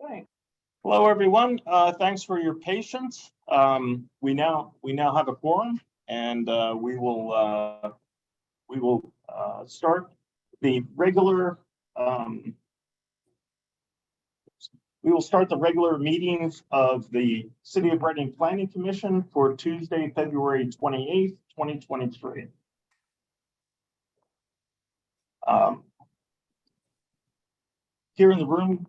Okay. Hello, everyone. Thanks for your patience. We now have a quorum, and we will start the regular. We will start the regular meetings of the City of Reading Planning Commission for Tuesday, February 28th, 2023. Here in the room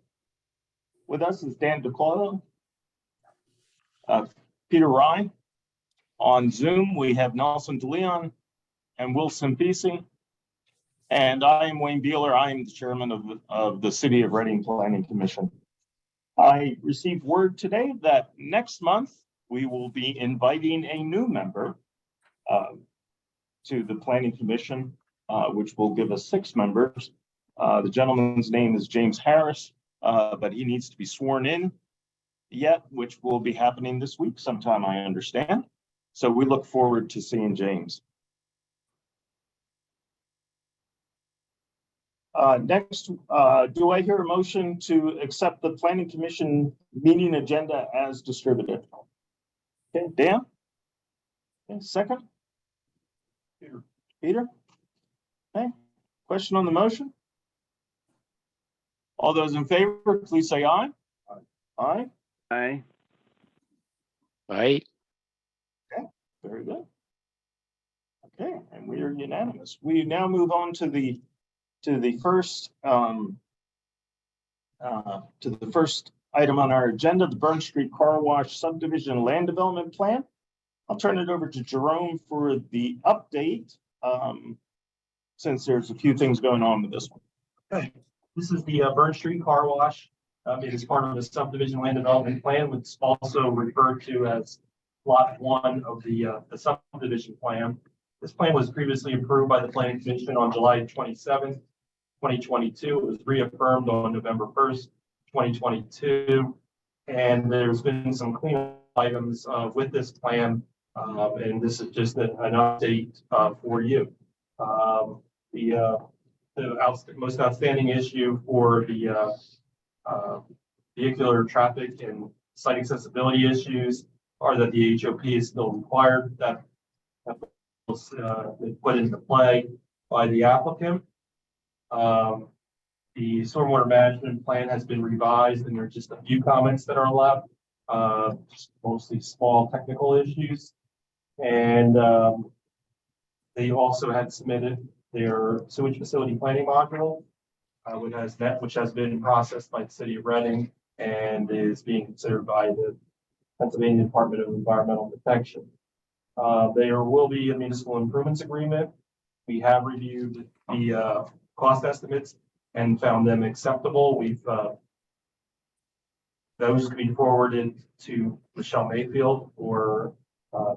with us is Dan DeClaudio, Peter Rye. On Zoom, we have Nelson DeLeon and Wilson Pesey. And I am Wayne Beeler. I am the chairman of the City of Reading Planning Commission. I received word today that next month we will be inviting a new member to the Planning Commission, which will give us 6 members. The gentleman's name is James Harris, but he needs to be sworn in yet, which will be happening this week sometime, I understand. So we look forward to seeing James. Next, do I hear a motion to accept the Planning Commission meeting agenda as distributed? Okay, Dan? Okay, second? Peter? Okay, question on the motion? All those in favor, please say aye. Aye. Aye. Aye. Okay, very good. Okay, and we are unanimous. We now move on to the first item on our agenda, the Burn Street Car Wash Subdivision Land Development Plan. I'll turn it over to Jerome for the update, since there's a few things going on with this one. Okay. This is the Burn Street Car Wash. It is part of the Subdivision Land Development Plan, which is also referred to as Lot 1 of the subdivision plan. This plan was previously approved by the Planning Commission on July 27th, 2022. It was reaffirmed on November 1st, 2022. And there's been some cleanup items with this plan. And this is just an update for you. The most outstanding issue for the vehicular traffic and site accessibility issues are that the HOP is still required. That was put into play by the applicant. The stormwater management plan has been revised, and there are just a few comments that are left, mostly small technical issues. And they also had submitted their sewage facility planning module, which has been processed by the City of Reading and is being considered by the Pennsylvania Department of Environmental Protection. There will be a municipal improvements agreement. We have reviewed the cost estimates and found them acceptable. Those can be forwarded to Michelle Mayfield for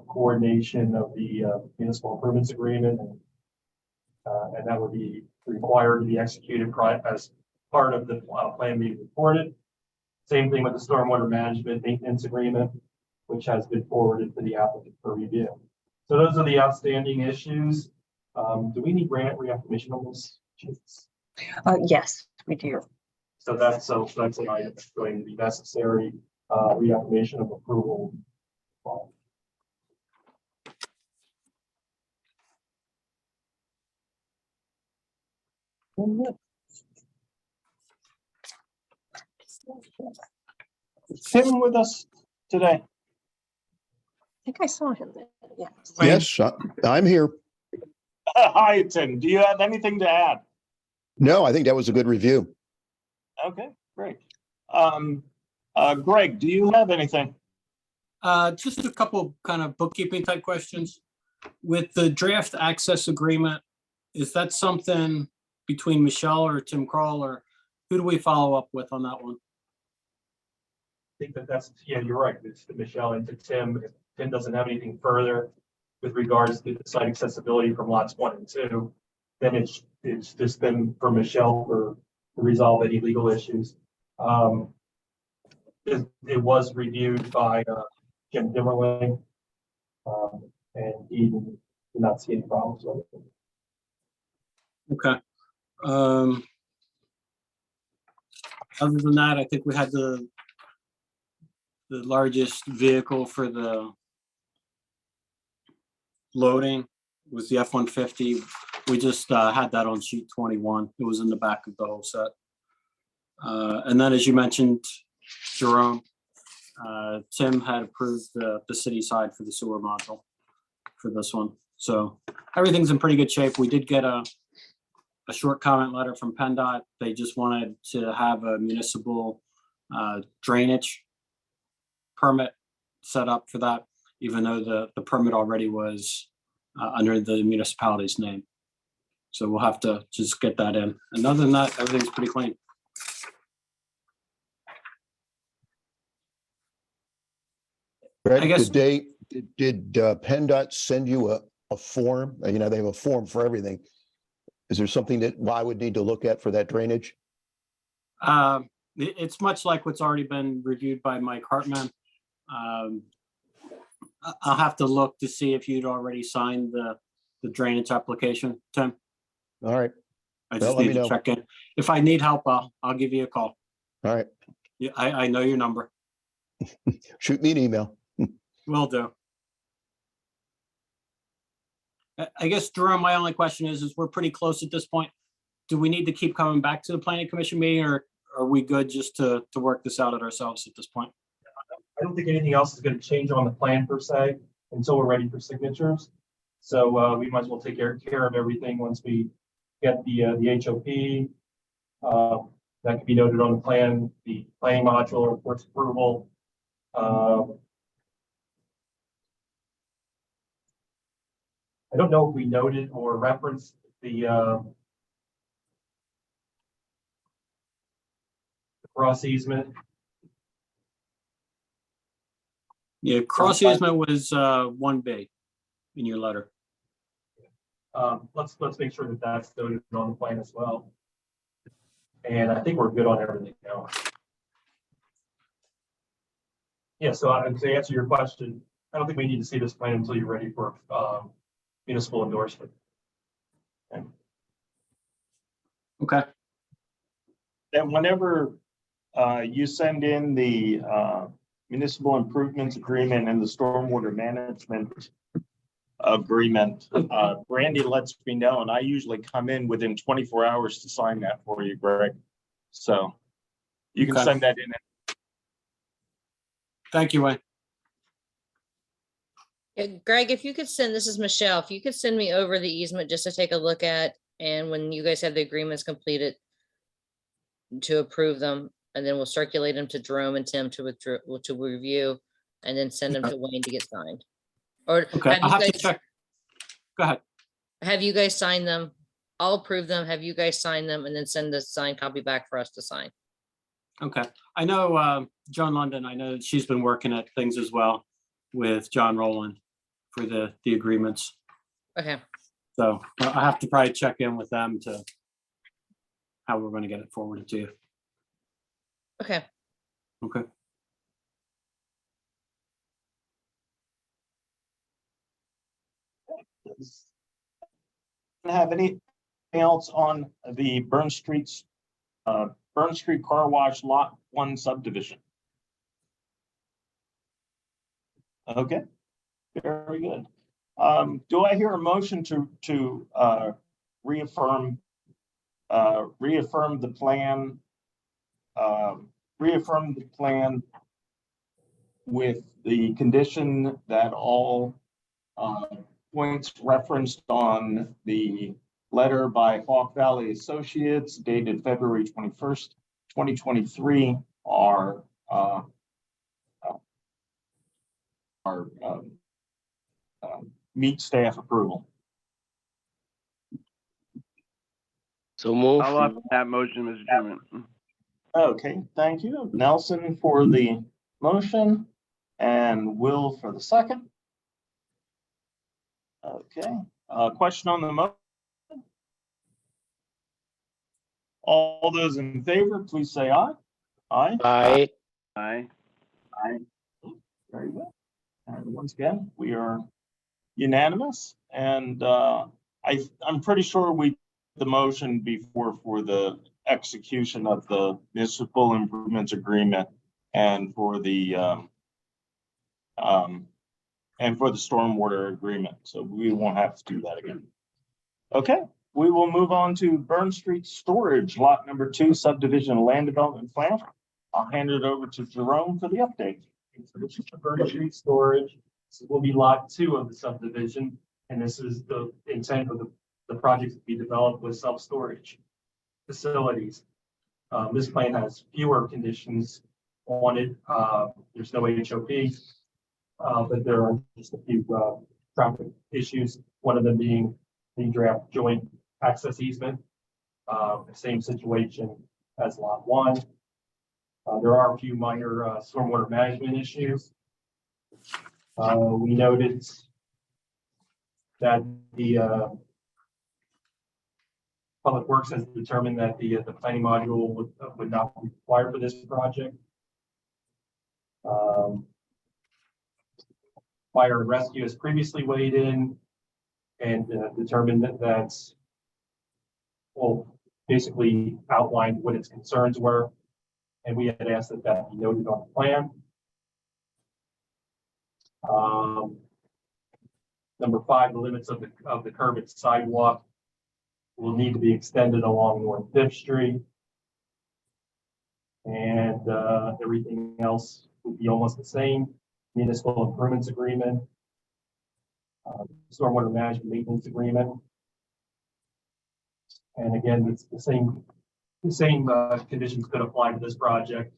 coordination of the municipal improvements agreement, and that would be required to be executed as part of the plan being reported. Same thing with the stormwater management maintenance agreement, which has been forwarded to the applicant for review. So those are the outstanding issues. Do we need grant reaffirmation on this? Yes, we do. So that's an item that's going to be necessary, reaffirmation of approval. Is Tim with us today? I think I saw him there. Yeah. Yes, I'm here. Hi, Tim. Do you have anything to add? No, I think that was a good review. Okay, great. Greg, do you have anything? Just a couple kind of bookkeeping type questions. With the draft access agreement, is that something between Michelle or Tim Kroll, or who do we follow up with on that one? I think yeah, you're right. It's to Michelle and to Tim. If Tim doesn't have anything further with regards to the site accessibility from lots 1 and 2, then it's just been for Michelle to resolve any legal issues. It was reviewed by Jim Dimmerling, and he did not see any problems with it. Okay. Other than that, I think we had the largest vehicle for the loading was the F-150. We just had that on sheet 21. It was in the back of the whole set. And then, as you mentioned, Jerome, Tim had approved the city side for the sewer module for this one. So everything's in pretty good shape. We did get a short comment letter from PennDOT. They just wanted to have a municipal drainage permit set up for that, even though the permit already was under the municipality's name. So we'll have to just get that in. And other than that, everything's pretty clean. Greg, I guess- did PennDOT send you a form? They have a form for everything. Is there something that I would need to look at for that drainage? It's much like what's already been reviewed by Mike Hartman. I'll have to look to see if you'd already signed the drainage application, Tim. All right, I Well, just let need me to know. check in. If I need help, I'll give you a call. all right. Yeah, I know your number. Shoot me an email. Will do. I guess, Jerome, my only question is we're pretty close at this point. Do we need to keep coming back to the planning commission meeting, or are we good just to work this out at ourselves at this point? I don't think anything else is gonna change on the plan per se until we're ready for signatures. So we might as well take care of everything once we get the HOP. That can be noted on the plan, the planning module reports approval. I don't know if we noted or referenced the cross easement. Yeah, cross easement was 1B in your letter. Let's make sure that that's noted on the plan as well. And I think we're good on everything now. Yeah, so to answer your question, I don't think we need to see this plan until you're ready for municipal endorsement. Okay. And whenever you send in the municipal improvements agreement and the stormwater management agreement, Brandy lets me know, and I usually come in within 24 hours to sign that for you, Greg. So you can Okay. send that in. Thank you, Wayne. Yeah, Greg, if you could send, this is Michelle, if you could send me over the easement just to take a look at, and when you guys have the agreements completed, to approve them, and then we'll circulate them to Jerome and Tim to review, and then send them to Wayne to get signed. Or Okay, have I'll you have to guys, check. Go ahead. have you guys sign them? I'll approve them, have you guys sign them, and then send the signed copy back for us to sign. Okay. I know John London, I know that she's been working at things as well with John Rowland for the agreements. Okay, So I have to probably check in with them to how we're going to get it forwarded to you. okay. Okay. Have anything else on the Burn Street Car Wash Lot 1 subdivision? Okay, very good. Do I hear a motion to reaffirm the plan? Reaffirm the plan with the condition that all points referenced on the letter by Hawk Valley Associates dated February 21st, 2023 are meet staff approval. So move. I'll offer that motion, Mr. Chairman. Okay, thank you. Nelson for the motion and Will for the second. Okay, question on the motion. All those in favor, please say aye. Aye. Aye. Aye. Aye. Very good. And once again, we are unanimous, and I'm pretty sure we did the motion before for the execution of the municipal improvements agreement and for the stormwater agreement. So we won't have to do that again. Okay, we will move on to Burn Street Storage, lot number 2, subdivision land development plan. I'll hand it over to Jerome for the update. So this is the Burn Street Storage. This will be lot 2 of the subdivision, and this is the intent of the project to be developed with self-storage facilities. This plan has fewer conditions on it. There's no HOP, but there are just a few traffic issues. One of them being the draft joint access easement, the same situation as lot 1. There are a few minor stormwater management issues. We noted that the Public Works has determined that the planning module would not be required for this project. Fire and Rescue has previously weighed in and determined that well, basically outlined what its concerns were. And we had asked that that be noted on the plan. Number 5, the limits of the curb and sidewalk will need to be extended along North 5th Street. And everything else will be almost the same. Municipal improvements agreement, stormwater management maintenance agreement. And again, it's the same conditions could apply to this project,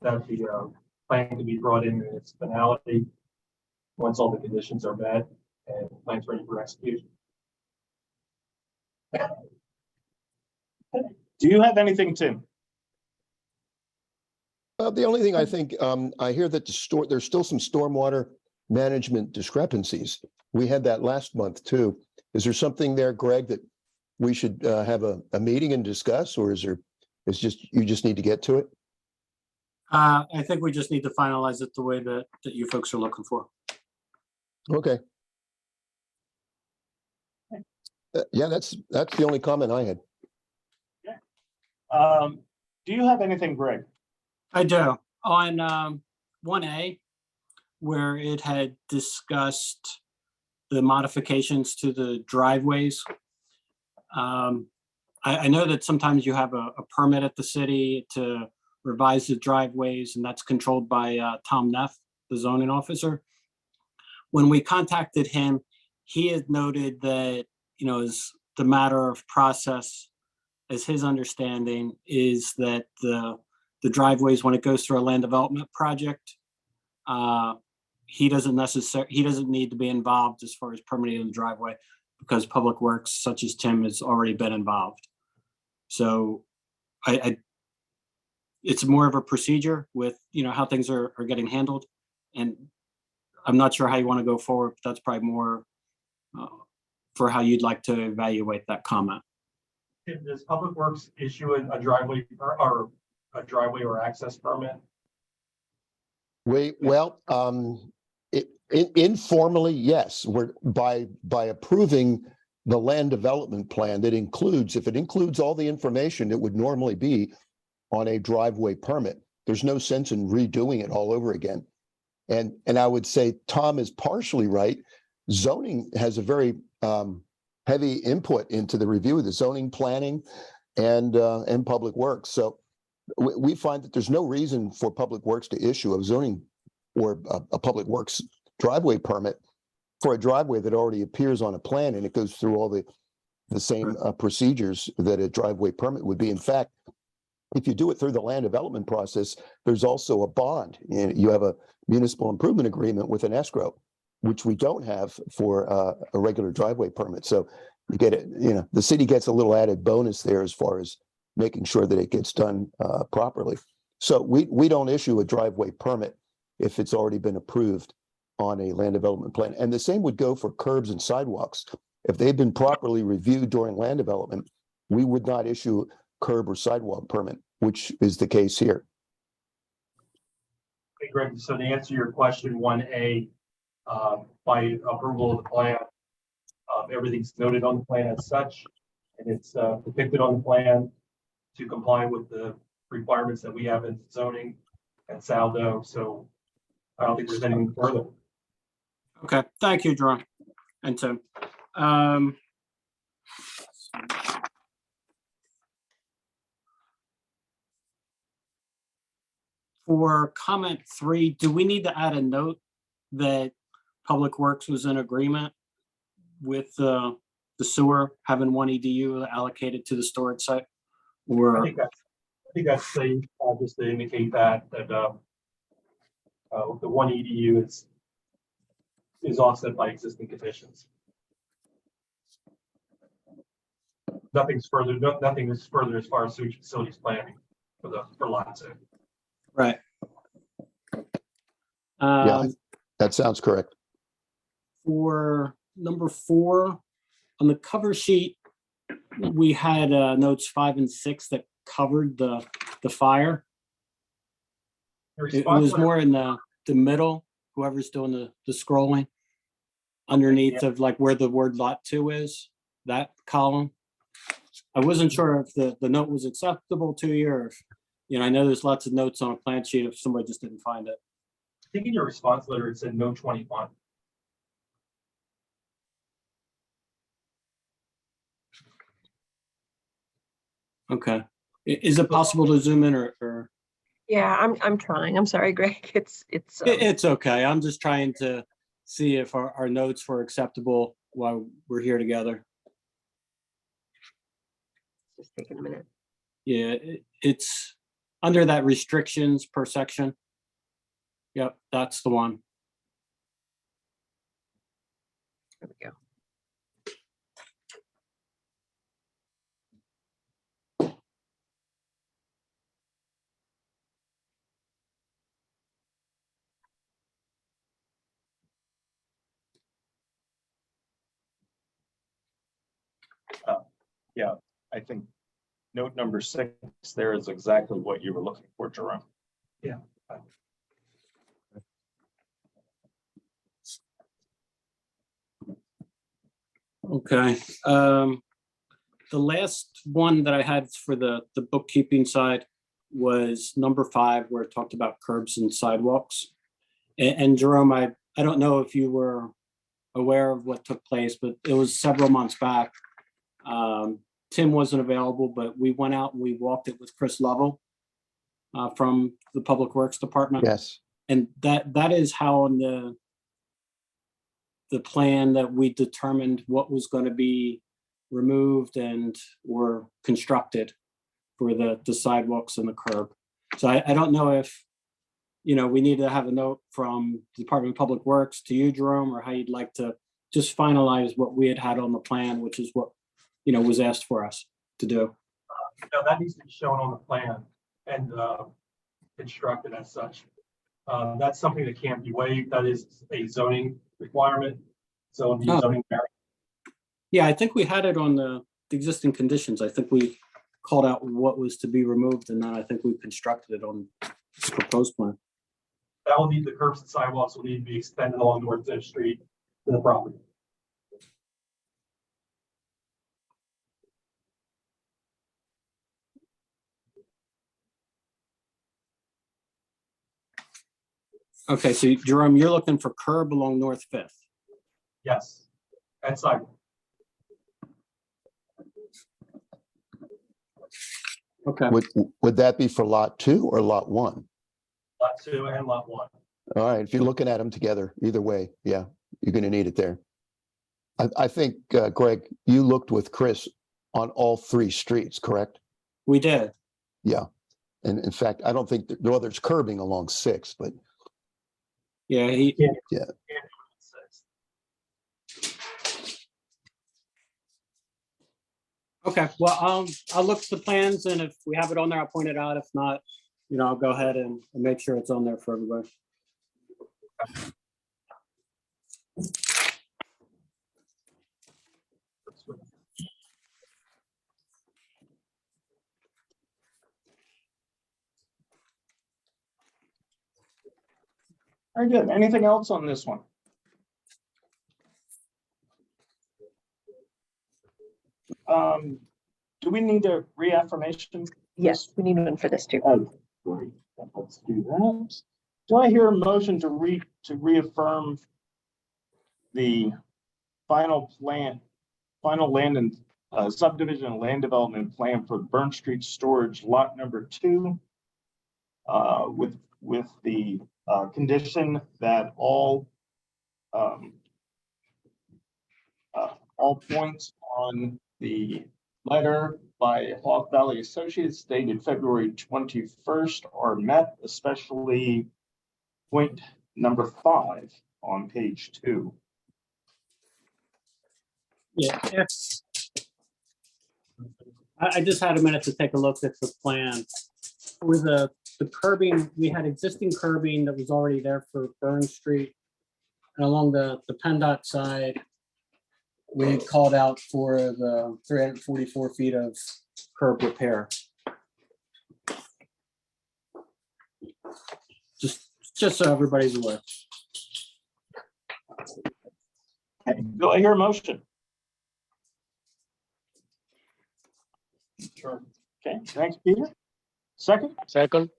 that the plan can be brought in its finality once all the conditions are met and the plan's ready for execution. Do you have anything, Tim? The only thing I think, I hear that there's still some stormwater management discrepancies. We had that last month too. Is there something there, Greg, that we should have a meeting and discuss, or you just need to get to it? I think we just need to finalize it the way that you folks are looking for. Okay. Yeah, that's the only comment I had. Do you have anything, Greg? I do. On 1A, where it had discussed the modifications to the driveways. I know that sometimes you have a permit at the city to revise the driveways, and that's controlled by Tom Neff, the zoning officer. When we contacted him, he had noted that, as the matter of process, as his understanding is that the driveways, when it goes through a land development project, he doesn't need to be involved as far as permitting the driveway, because Public Works, such as Tim, has already been involved. So it's more of a procedure with, how things are getting handled. And I'm not sure how you want to go forward, but that's probably more for how you'd like to evaluate that comment. Does Public Works issue a driveway or a driveway or access permit? Informally, yes. We're by approving the land development plan that includes, if it includes all the information it would normally be on a driveway permit, there's no sense in redoing it all over again. And I would say Tom is partially right. Zoning has a very heavy input into the review of the zoning, planning, and Public Works. So we find that there's no reason for Public Works to issue a zoning or a Public Works driveway permit for a driveway that already appears on a plan, and it goes through all the same procedures that a driveway permit would be. In fact, if you do it through the land development process, there's also a bond. You have a municipal improvement agreement with an escrow, which we don't have for a regular driveway permit. So you get it, the city gets a little added bonus there as far as making sure that it gets done properly. So we don't issue a driveway permit if it's already been approved on a land development plan. And the same would go for curbs and sidewalks. If they've been properly reviewed during land development, we would not issue curb or sidewalk permit, which is the case here. Hey, Greg, so to answer your question, 1A, by approval of the plan, everything's noted on the plan as such, and it's depicted on the plan. to comply with the requirements that we have in zoning and Saldo, so I don't think there's anything further. Okay, thank you, Jerome and Tim. Um, For comment 3, do we need to add a note that Public Works was in agreement with the sewer having 1 EDU allocated to the storage site? I Or, think that's safe, just to indicate that the 1 EDU is offset by existing conditions. Nothing is further as far as sewage facilities planning for lot 2. right. Yeah, Um, that sounds correct. For number 4, on the cover sheet, we had notes 5 and 6 that covered the fire. It was more in the middle, whoever's doing the scrolling, underneath of like where the word lot 2 is, that column. I wasn't sure if the note was acceptable to you, or if, I know there's lots of notes on a plan sheet if somebody just didn't find it. I think in your response letter, it said no 21. Okay. Is it possible to zoom in or? Yeah, I'm trying. I'm sorry, Greg. It's It's okay. I'm just trying to see if our notes were acceptable while we're here together. just taking a minute. Yeah, it's under that restrictions per section. Yep, that's the one. There we go. Yeah, I think note number 6 there is exactly what you were looking for, Jerome. Yeah. Okay. The last one that I had for the bookkeeping side was number 5, where it talked about curbs and sidewalks. And Jerome, I don't know if you were aware of what took place, but it was several months back. Tim wasn't available, but we went out and we walked it with Chris Lovell from the Public Works Department. Yes. And that is how in the plan that we determined what was going to be removed and or constructed for the sidewalks and the curb. So I don't know if, we need to have a note from the Department of Public Works to you, Jerome, or how you'd like to just finalize what we had on the plan, which is what, was asked for us to do. No, that needs to be shown on the plan and constructed as such. That's something that can't be waived. That is a zoning requirement. So the Oh. zoning. Yeah, I think we had it on the existing conditions. I think we called out what was to be removed, and then I think we constructed it on this proposed plan. That will need, the curbs and sidewalks will need to be extended along North Fifth Street to the property. Okay, so Jerome, you're looking for curb along North Fifth. Yes, and sidewalk. Okay, Would that be for lot 2 or lot 1? Lot 2 and lot 1. All right, if you're looking at them together, either way, yeah, you're going to need it there. I think, Greg, you looked with Chris on all 3 streets, correct? we did. Yeah. And in fact, I don't think, there's curbing along 6, but Yeah, okay, well, I'll look at the plans, and if we have it on there, I'll point it out. If not, I'll go ahead and make sure it's on there for everybody. Very good. Anything else on this one? Do we need a reaffirmation Yes, we need one for this too. Oh, great. Let's do that. Do I hear a motion to reaffirm the final land and subdivision and land development plan for Burn Street Storage Lot number 2? With the condition that all points on the letter by Hawk Valley Associates dated February 21st are met, especially point number 5 on page 2. Yeah. I just had a minute to take a look at the plan. With the curbing, we had existing curbing that was already there for Burn Street. And along the PennDOT side, we called out for the 344 feet of curb repair. Just so everybody's aware. Okay, do I hear a motion? Sure. Okay, thanks, Peter. Second? Second.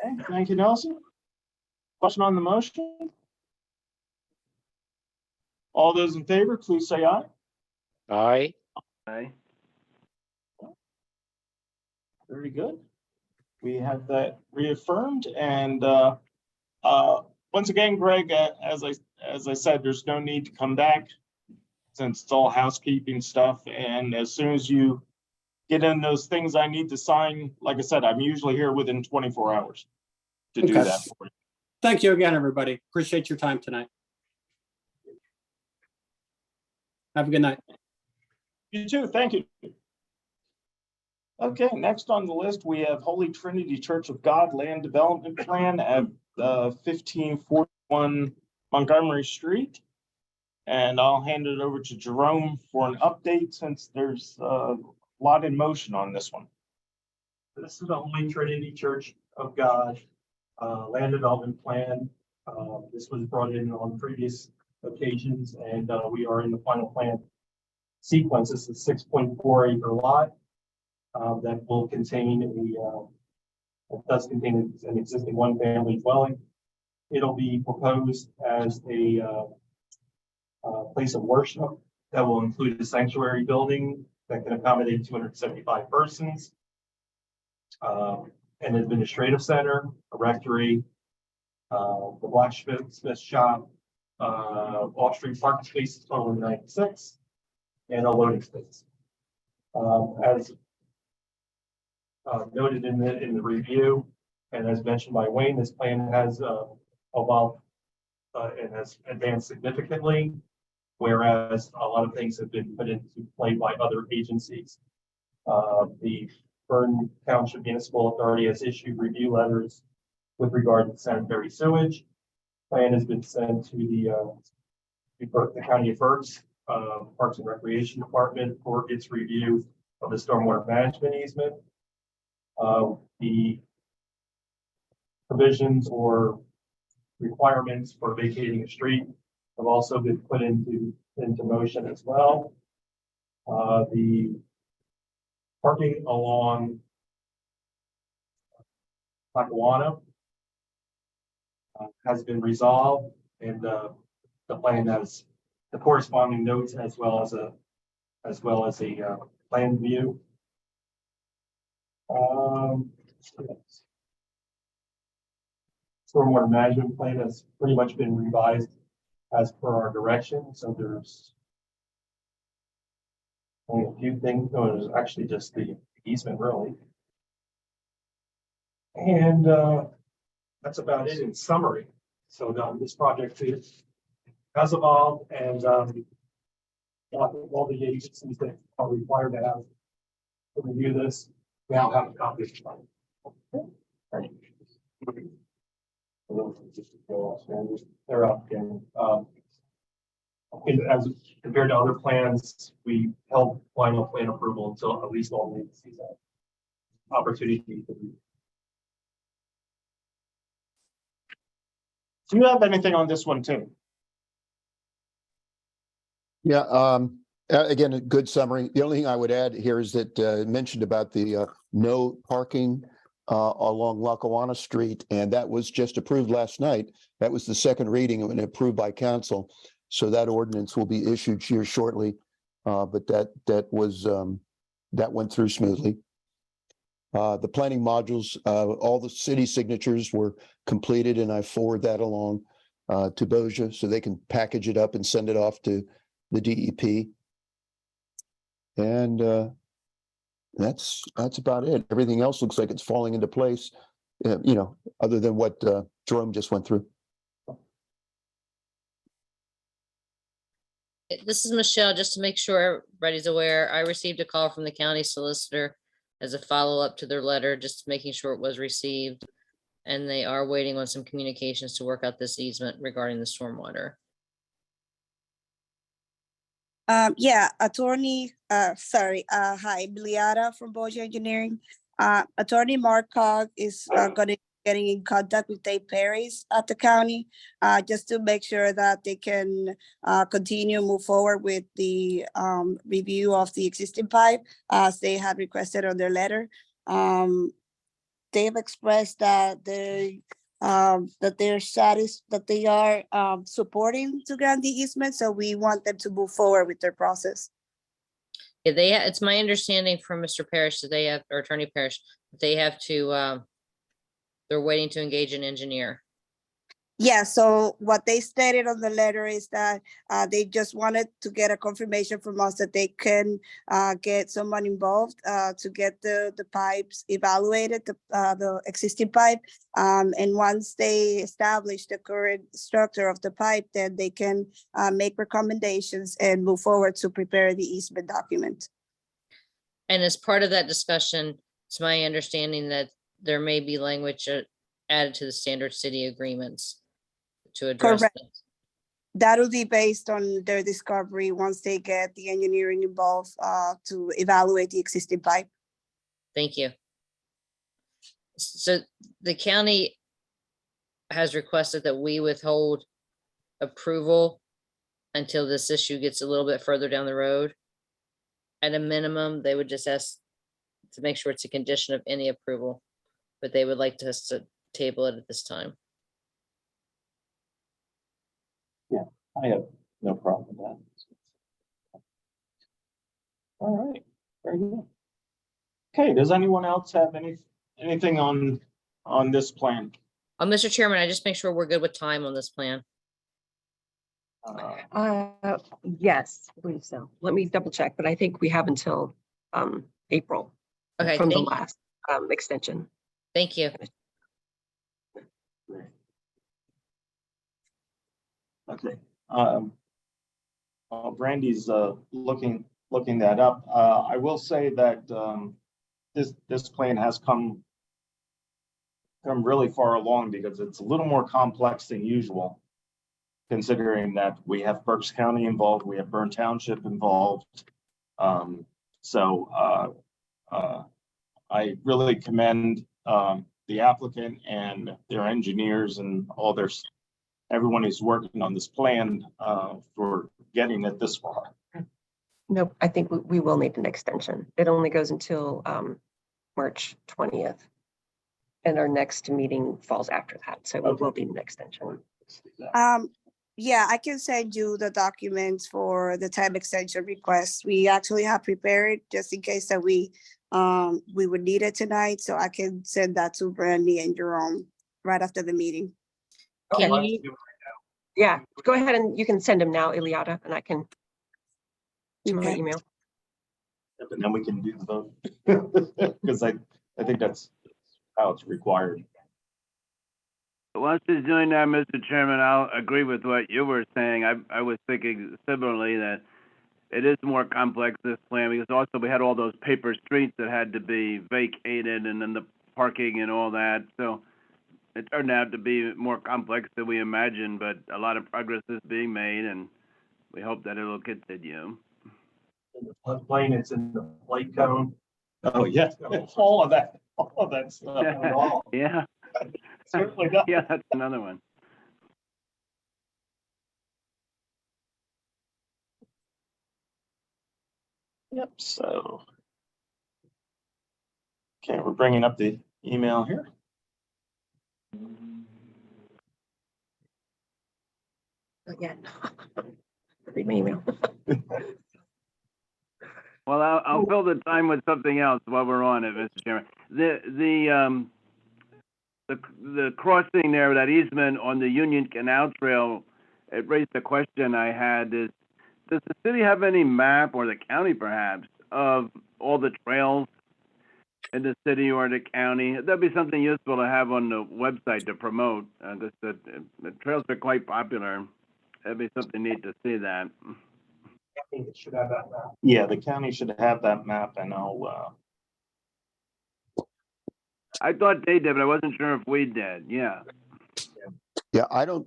Okay, thank you, Nelson. Question on the motion? All those in favor, please say aye. Aye. Aye. Very good. We have that reaffirmed, and once again, Greg, as I said, there's no need to come back since it's all housekeeping stuff. And as soon as you get in those things I need to sign, like I said, I'm usually here within 24 hours to do Okay. that for you. Thank you again, everybody. Appreciate your time tonight. Have a good night. You too, thank you. Okay, next on the list, we have Holy Trinity Church of God Land Development Plan at 1541 Montgomery Street. And I'll hand it over to Jerome for an update since there's a lot in motion on this one. This is the Holy Trinity Church of God land development plan. This was brought in on previous occasions, and we are in the final plan sequence. This is a 6.4 acre lot that will contain it does contain an existing one family dwelling. It'll be proposed as a place of worship that will include a sanctuary building that can accommodate 275 persons. An administrative center, a rectory, the blacksmith shop, off-street parking spaces totaling 96, and a loading space. As noted in the review, and as mentioned by Wayne, this plan has evolved and has advanced significantly, whereas a lot of things have been put into play by other agencies. The Bern Township Municipal Authority has issued review letters with regard to sanitary sewage. Plan has been sent to the County of Berks, Parks and Recreation Department for its review of the stormwater management easement. The provisions or requirements for vacating a street have also been put into motion as well. The parking along Lackawanna has been resolved, and the plan has the corresponding notes as well as a plan view. Stormwater management plan has pretty much been revised as per our direction. So there's only a few things. No, there's actually just the easement really. And that's about it in summary. So this project has evolved, and all the agencies that are required to have to review this now have a copy of the plan. Right. They're up again. As compared to other plans, we held final plan approval until at least all the agencies have opportunity to review. Do you have anything on this one too? Yeah, Again, a good summary. The only thing I would add here is that mentioned about the no parking along Lackawanna Street, and that was just approved last night. That was the second reading and approved by council. So that ordinance will be issued here shortly. But that went through smoothly. The planning modules, all the city signatures were completed, and I forward that along to Boja so they can package it up and send it off to the DEP. And that's about it. Everything else looks like it's falling into place, other than what Jerome just went through. This is Michelle, just to make sure everybody's aware. I received a call from the county solicitor as a follow-up to their letter, just making sure it was received. And they are waiting on some communications to work out this easement regarding the stormwater. Yeah, attorney, hi, Biliara from Boja Engineering. Attorney Mark Cog is gonna getting in contact with Dave Perry's at the county, just to make sure that they can move forward with the review of the existing pipe as they had requested on their letter. They've expressed that they are supporting to grant the easement, so we want them to move forward with their process. Yeah, it's my understanding from Mr. Parrish that they have, or Attorney Parrish, they have to, they're waiting to engage an engineer. Yeah, so what they stated on the letter is that they just wanted to get a confirmation from us that they can get someone involved to get the pipes evaluated, the existing pipe. And once they establish the current structure of the pipe, then they can make recommendations and move forward to prepare the easement document. And as part of that discussion, it's my understanding that there may be language added to the standard city agreements to address Correct. this. That'll be based on their discovery once they get the engineering involved to evaluate the existing pipe. Thank you. So the county has requested that we withhold approval until this issue gets a little bit further down the road. At a minimum, they would just ask to make sure it's a condition of any approval, but they would like us to table it at this time. I have no problem with that. All right, very good. Okay, does anyone else have anything on this plan? Mr. Chairman, I just make sure we're good with time on this plan. Yes, I believe so. Let me double check, but I think we have until April Okay, from the thank you. last extension. Thank you. Okay. Brandy's looking that up. I will say that this plan has come really far along because it's a little more complex than usual, considering that we have Berks County involved, we have Bern Township involved. I really commend the applicant and their engineers and everyone who's working on this plan for getting it this far. Nope, I think we will need an extension. It only goes until March 20th. And our next meeting falls after that, so it will be an extension. Yeah, I can send you the documents for the time extension request. We actually have prepared just in case that we would need it tonight, so I can send that to Brandy and Jerome right after the meeting. Can Okay. you, Yeah, go ahead and you can send them now, Iliada, and I can do my Okay. email. And then we can do the vote. Because I think that's how it's required. Once he's doing that, Mr. Chairman, I'll agree with what you were saying. I was thinking similarly that it is more complex, this plan, because also we had all those paper streets that had to be vacated and then the parking and all that. So it turned out to be more complex than we imagined, but a lot of progress is being made and we hope that it'll continue. In the floodplain, it's in the light cone. Oh, yeah, all of that stuff. Yeah, Certainly does. yeah, that's another one. Yep, so. Okay, we're bringing up the email here. Not yet. Read my email. Well, I'll fill the time with something else while we're on it, Mr. Chairman. The crossing there, that easement on the Union Canal Trail, it raised the question I had is, does the city have any map, or the county perhaps, of all the trails in the city or the county? That'd be something useful to have on the website to promote, because the trails are quite popular. That'd be something neat to see that. I think it should have that now. Yeah, the county should have that map and I'll, I thought they did, but I wasn't sure if we did, yeah. Yeah, I don't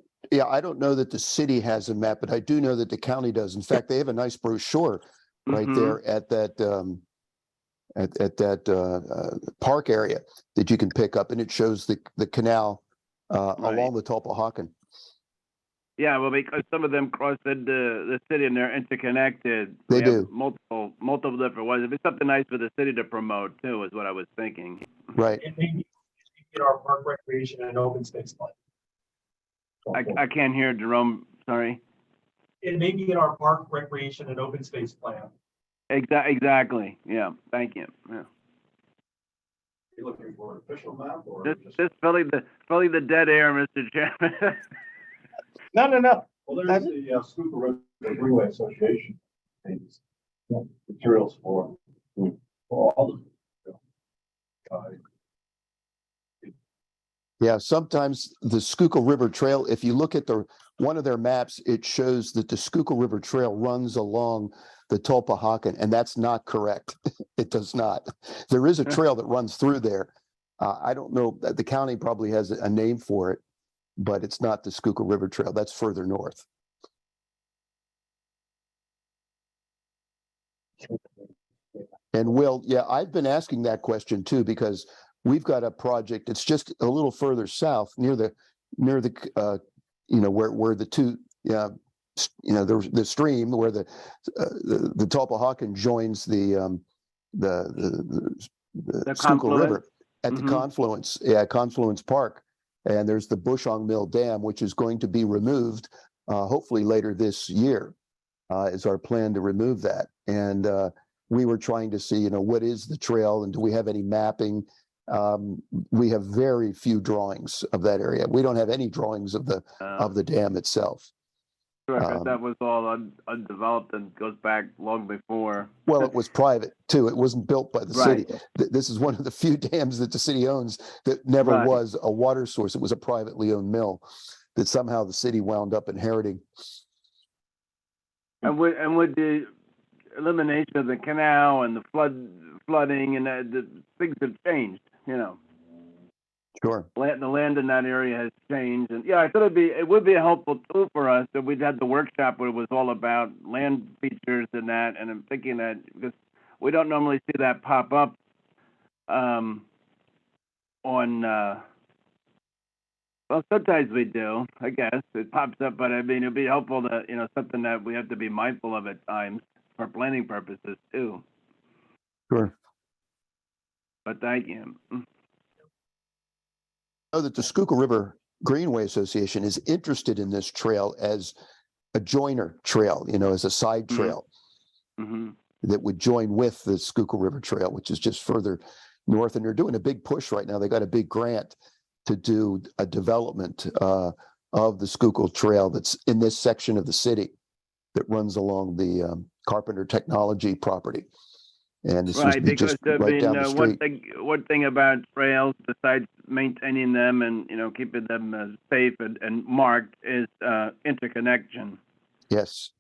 know that the city has a map, but I do know that the county does. In fact, they have a nice brochure right Mhm. there at that park area that you can pick up, and it shows the canal Right. along the Tulpehocken. Yeah, well, because some of them cross into the city and they're interconnected. They We have do. multiple different ones. It'd be something nice for the city to promote too, is what I was thinking. Right. It may be in our park recreation and open space plan. I can't hear Jerome, sorry. It may be in our park recreation and open space plan. Exactly, yeah, thank you, yeah. You're looking for an official map or? Just filling the dead air, Mr. Chairman. no. Well, there's the Schuylkill River Greenway Association. Pays materials for all of them. Yeah, sometimes the Schuylkill River Trail, if you look at one of their maps, it shows that the Schuylkill River Trail runs along the Tulpehocken, and that's not correct. It does not. There is a trail that runs through there. I don't know, the county probably has a name for it, but it's not the Schuylkill River Trail. That's further north. And Will, yeah, I've been asking that question too, because we've got a project, it's just a little further south near the where the two, the stream where the Tulpehocken joins the Schuylkill River at the confluence, Confluence Park. And there's the Bushong Mill Dam, which is going to be removed, hopefully later this year, is our plan to remove that. And we were trying to see, what is the trail and do we have any mapping? We have very few drawings of that area. We don't have any drawings of the dam itself. Sure, that was all undeveloped and goes back long before. Well, it was private too. It wasn't built by the city. This is one of the few dams that the city owns that never was a water source. It was a privately owned mill that somehow the city wound up inheriting. And with the elimination of the canal and the flooding and the things have changed, Sure. The land in that area has changed, and yeah, I thought it would be a helpful tool for us that we'd had the workshop where it was all about land features and that. And I'm thinking that because we don't normally see that pop up on. Well, sometimes we do. I guess it pops up, but I mean, it'd be helpful to something that we have to be mindful of at times for planning purposes too. Sure. But thank you. Know that the Schuylkill River Greenway Association is interested in this trail as a joiner trail, as a side trail that would join with the Schuylkill River Trail, which is just further north. And they're doing a big push right now. They got a big grant to do a development of the Schuylkill Trail that's in this section of the city that runs along the Carpenter Technology property. And this right, because just right down the street. One thing about trails, besides maintaining them and keeping them safe and marked, is interconnection. Yes.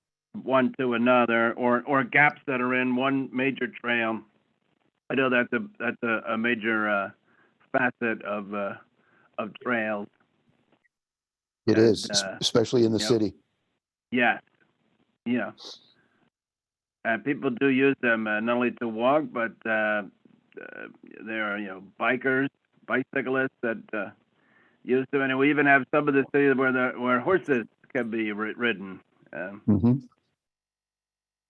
One to another, or gaps that are in one major trail. I know that's a major facet of trails. It is, especially in the city. Yes. Yeah. And people do use them not only to walk, but there are bicyclists that use them, and we even have some of the cities where horses can be ridden.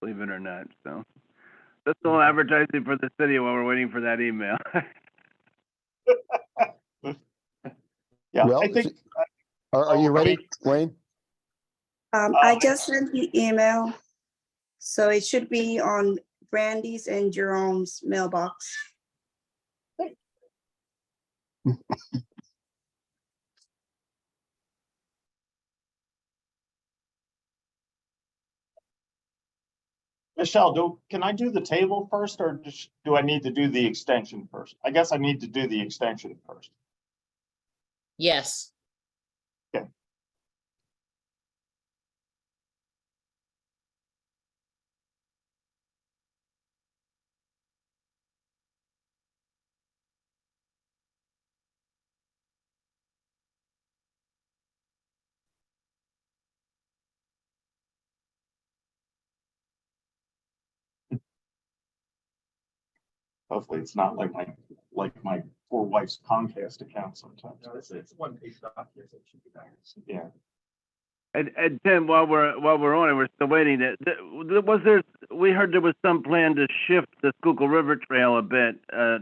Believe it or not. So That's all advertising for the city while we're waiting for that email. Yeah, Well, I think, Are you ready, Wayne? I just sent the email, so it should be on Brandy's and Jerome's mailbox. Michelle, can I do the table first, or do I need to do the extension first? I guess I need to do the extension first. Yes. Hopefully it's not like my poor wife's Comcast account sometimes. No, it's one page document, so it should be there. Yeah. And Tim, while we're on it, we're still waiting. We heard there was some plan to shift the Schuylkill River Trail a bit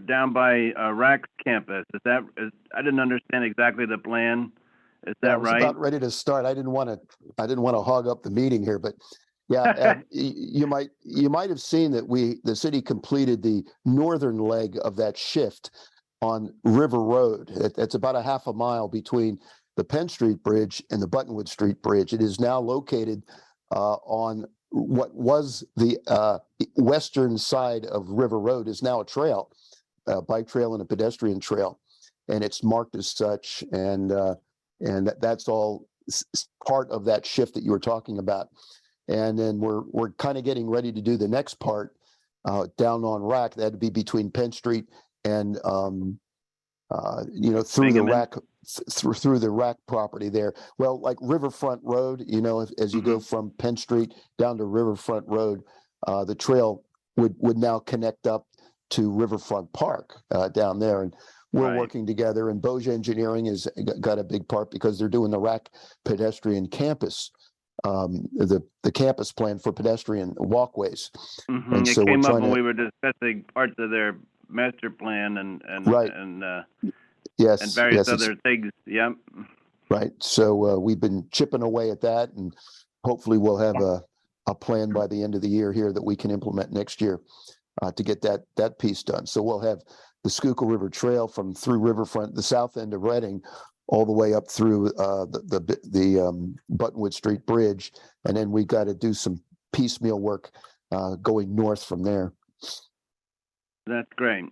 down by RAC's campus. I didn't understand exactly the plan. Is Yeah, I that was right? about ready to start. I didn't want to hog up the meeting here, but yeah, you might have seen that the city completed the northern leg of that shift on River Road. It's about a half a mile between the Penn Street Bridge and the Buttonwood Street Bridge. It is now located on what was the western side of River Road is now a trail, a bike trail and a pedestrian trail, and it's marked as such. And that's all part of that shift that you were talking about. And then we're kind of getting ready to do the next part down on RAC. That'd be between Penn Street and through the RAC through the RAC property there. Well, like Riverfront Road, as you go from Penn Street down to Riverfront Road, the trail would now connect up to Riverfront Park down there. And we're Right. working together, and Boja Engineering has got a big part because they're doing the RAC pedestrian campus, the campus plan for pedestrian walkways. And It so we're came up trying when to- we were discussing parts of their master plan and Right. Yes, and various yes, it's- other things. Yep. Right. So we've been chipping away at that, and hopefully we'll have a plan by the end of the year here that we can implement next year to get that piece done. So we'll have the Schuylkill River Trail from through Riverfront, the south end of Reading, all the way up through the Buttonwood Street Bridge, and then we got to do some piecemeal work going north from there. That's great.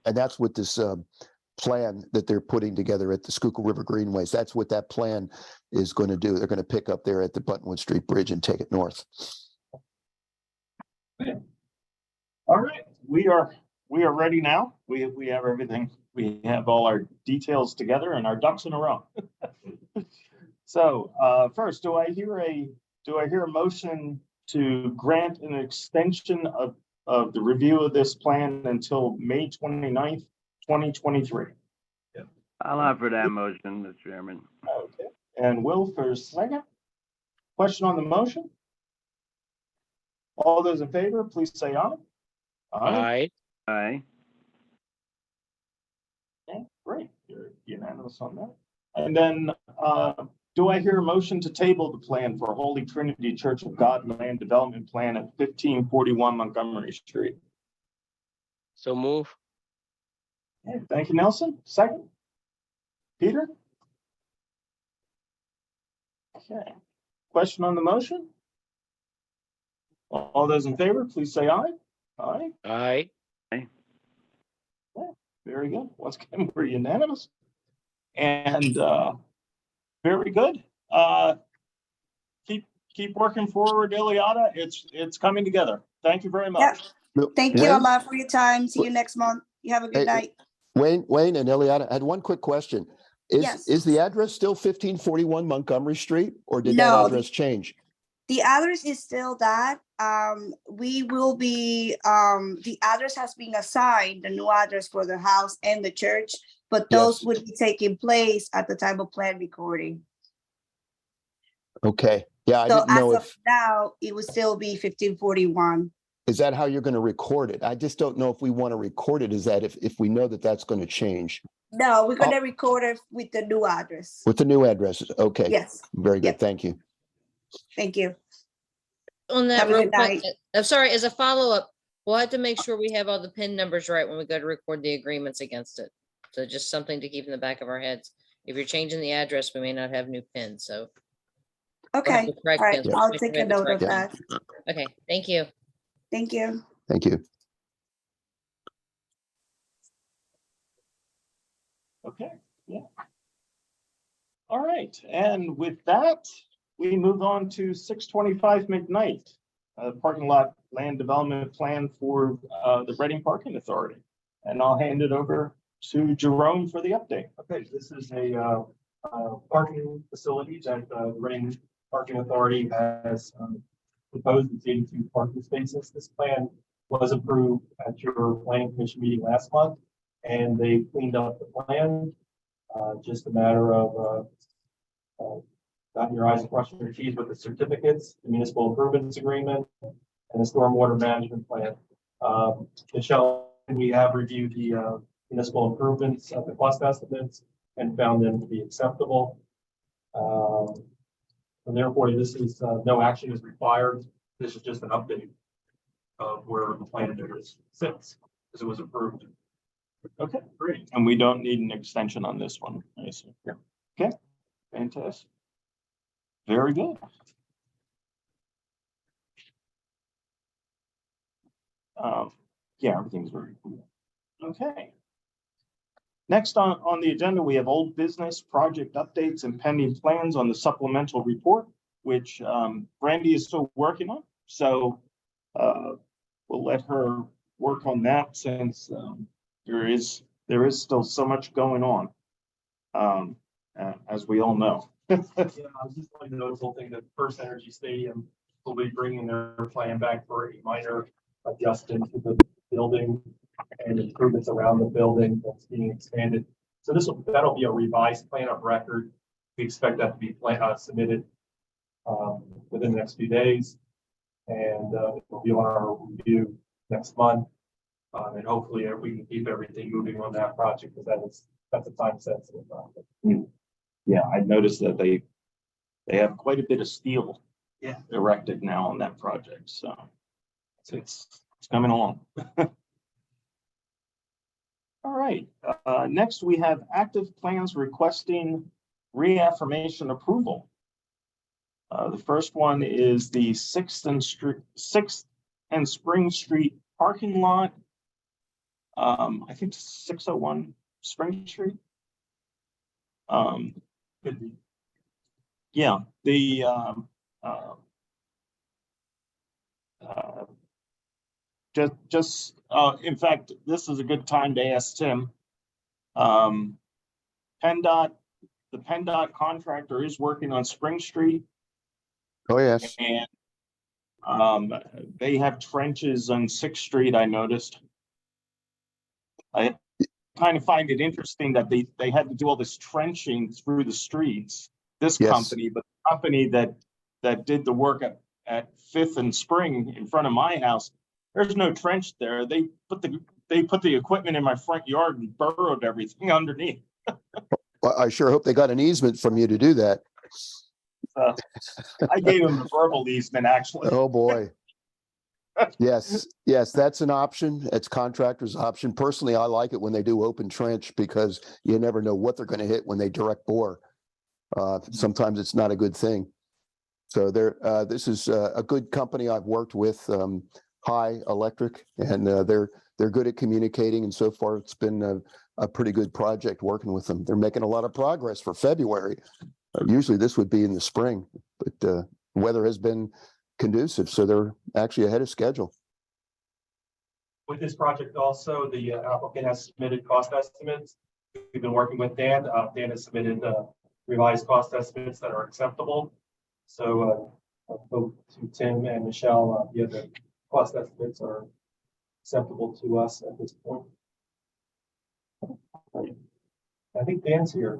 And that's what this plan that they're putting together at the Schuylkill River Greenways, that's what that plan is going to do. They're going to pick up there at the Buttonwood Street Bridge and take it north. All right, we are ready now. We have everything. We have all our details together and our ducks in a row. So first, do I hear a motion to grant an extension of the review of this plan until May 29th, 2023? I'll offer that motion, Mr. Chairman. Okay, and Will for a second. Question on the motion? All those in favor, please say aye. Aye. Aye. Okay, great. You're unanimous on that. And then, do I hear a motion to table the plan for Holy Trinity Church of God Land Development Plan at 1541 Montgomery Street? So move. Okay, thank you, Nelson. Second? Peter? Okay. Question on the motion? All those in favor, please say aye. Aye. Aye. Very good. Once again, we're unanimous. And very good. Keep working forward, Ileana. It's coming together. Thank you very much. Thank you a Wayne? lot for your time. See you next month. You have a good Hey, night. Wayne and Eliana, I had one quick question. Yes. Is the address still 1541 Montgomery Street, or did that No, address change? The address is still that. We will be, the address has been assigned, the new address for the house and the church, but those Yes. would be taking place at the time of plan recording. Okay. Yeah, I So didn't know as of if, now, it would still be 1541. Is that how you're going to record it? I just don't know if we want to record it. Is that if we know that that's going to change No, we're gonna record it with the new address. with the new addresses? Okay, Yes, very yeah. good. Thank you. thank you. On that Have a real good quick, night. I'm sorry, as a follow-up, we'll have to make sure we have all the PIN numbers right when we go to record the agreements against it. So just something to keep in the back of our heads. If you're changing the address, we may not have new PINs, so. we'll have Okay, the correct all right, PINs. We'll I'll make sure take we a have the note of correct that. PINs. Okay, thank you. Thank you. Thank you. Okay, yeah. All right, and with that, we move on to 625 McKnight, parking lot land development plan for the Reading Parking Authority. And I'll hand it over to Jerome for the update. Okay, this is a parking facility that the Reading Parking Authority has proposed. It's 82 parking spaces. This plan was approved at your planning commission meeting last month, and they cleaned up the plan. Just a matter of dotting your i's and crossing your t's with the certificates, the municipal improvements agreement, and the stormwater management plan. Michelle, we have reviewed the municipal improvements of the cost estimates and found them to be acceptable. And therefore, this is no action is required. This is just an update of where the plan is sits, because it was approved. Okay, great. And we don't need an extension on this one, I assume. Yeah. Okay, fantastic. Very good. Yeah, everything's very cool. Okay. Next on the agenda, we have old business project updates and pending plans on the supplemental report, which Brandy is still working on. So we'll let her work on that since there is still so much going on, as we all know. Yeah, I was just like the notable thing that First Energy Stadium will be bringing their plan back for a minor adjustment to the building and improvements around the building that's being expanded. So that'll be a revised plan of record. We expect that to be submitted within the next few days. And it will be on our review next month. And hopefully we can keep everything moving on that project, because that's a time sensitive project. Yeah, I noticed that they have quite a bit of steel erected now on that project, so it's coming along. All right, next we have active plans requesting reaffirmation approval. The first one is the 6th and Spring Street parking lot. I think 601 Spring Street. Could be. Yeah, the in fact, this is a good time to ask Tim. PennDOT, the PennDOT contractor is working on Spring Street, Oh, yes. and they have trenches on 6th Street, I noticed. I kind of find it interesting that they had to do all this trenching through the streets, this Yes. company, but the company that did the work at 5th and Spring in front of my house, there's no trench there. They put the equipment in my front yard and burrowed everything underneath. Well, I sure hope they got an easement from you to do that. I gave them a verbal easement, actually. Oh, boy. Yes, that's an option. It's contractor's option. Personally, I like it when they do open trench because you never know what they're going to hit when they direct bore. Sometimes it's not a good thing. So this is a good company I've worked with, High Electric, and they're good at communicating. And so far, it's been a pretty good project working with them. They're making a lot of progress for February. Usually this would be in the spring, but weather has been conducive, so they're actually ahead of schedule. With this project also, the applicant has submitted cost estimates. We've been working with Dan. Dan has submitted revised cost estimates that are acceptable. So both to Tim and Michelle, the cost estimates are acceptable to us at this point. I think Dan's here.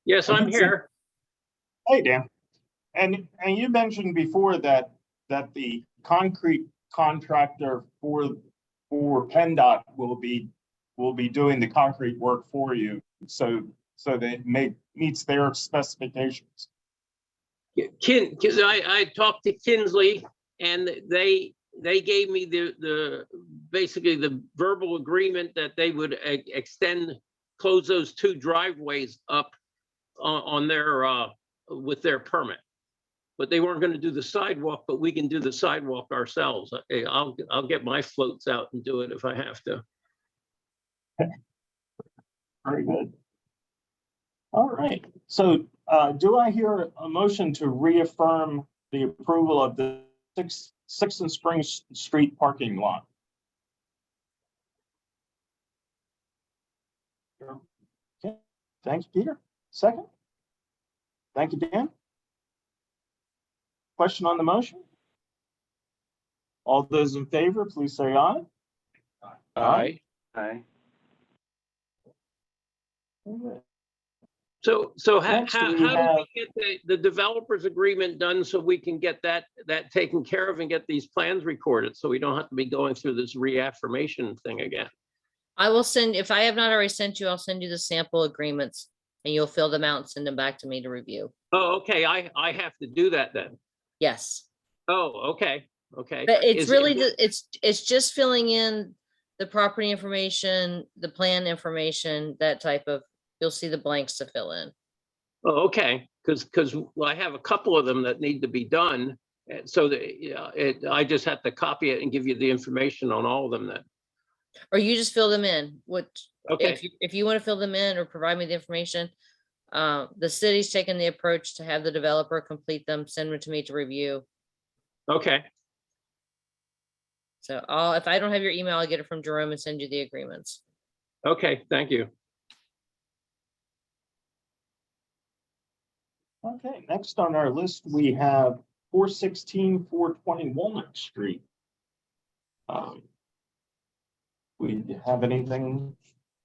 Yes, I'm here. Hey, Dan. And you mentioned before that the concrete contractor for PennDOT will be doing the concrete work for you. So that it meets their specifications. I talked to Kinsley and they gave me basically the verbal agreement that they would close those 2 driveways up on their, with their permit. But they weren't going to do the sidewalk, but we can do the sidewalk ourselves. I'll get my floats out and do it if I have to. Very good. All right, so do I hear a motion to reaffirm the approval of the Sixth and Spring Street parking lot? Okay, thanks, Peter. Second? Thank you, Dan. Question on the motion? All those in favor, please say aye. Aye. Aye. So how Next, do we have- we get the developers agreement done so we can get that taken care of and get these plans recorded? So we don't have to be going through this reaffirmation thing again. I will send, if I have not already sent you, I'll send you the sample agreements and you'll fill them out and send them back to me to review. Oh, okay, I have to do that then. Yes, Oh, okay, okay. but it's Is it- really, it's just filling in the property information, the plan information, that type of, you'll see the blanks to fill in. Oh, okay, because I have a couple of them that need to be done. And so I just have to copy it and give you the information on all of them then. Or you just fill them in, Okay, if you want to fill them in or provide me the information. The city's taken the approach to have the developer complete them, send them to me to review. okay, So if I don't have your email, I'll get it from Jerome and send you the agreements. okay, thank you. Okay, next on our list, we have 416, 420 Walnut Street. We have anything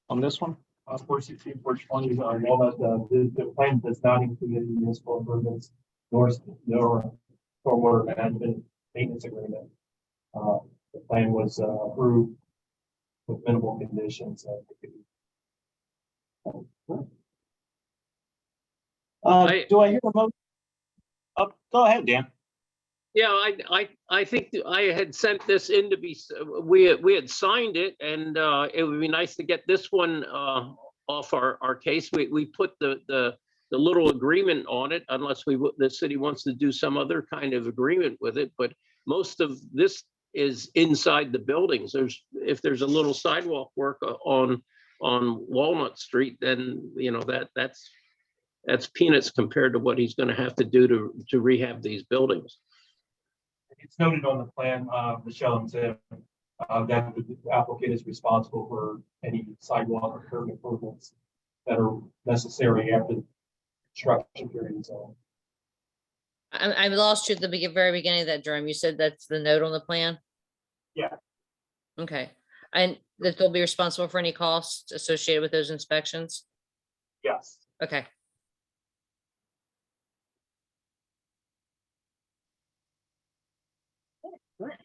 on this one? 416, 420, Walnut, the plan does not include any municipal improvements, nor stormwater management maintenance agreement. The plan was approved with minimal conditions. Do I hear a motion? Oh, go ahead, Dan. Yeah, I think I had sent this in to be, we had signed it and it would be nice to get this one off our case. We put the little agreement on it unless the city wants to do some other kind of agreement with it, but most of this is inside the buildings. If there's a little sidewalk work on Walnut Street, then that's peanuts compared to what he's gonna have to do to rehab these buildings. It's noted on the plan, Michelle and Tim, that the applicant is responsible for any sidewalk or curb improvements that are necessary after the construction period. So I lost you at the very beginning of that, Jerome. You said that's the note on the plan? Yeah. Okay, and that they'll be responsible for any costs associated with those inspections? yes. Okay. Great.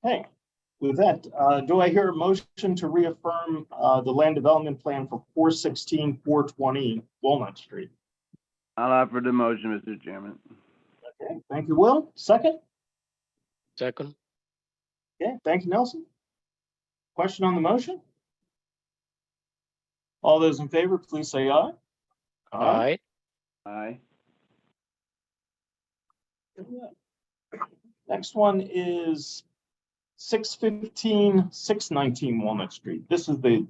Hey, with that, do I hear a motion to reaffirm the land development plan for 416, 420 Walnut Street? I'll offer the motion, Mr. Chairman. Okay, thank you, Will. Second? Second. Okay, thank you, Nelson. Question on the motion? All those in favor, please say aye. Aye. Aye. Next one is 615, 619 Walnut Street. This is the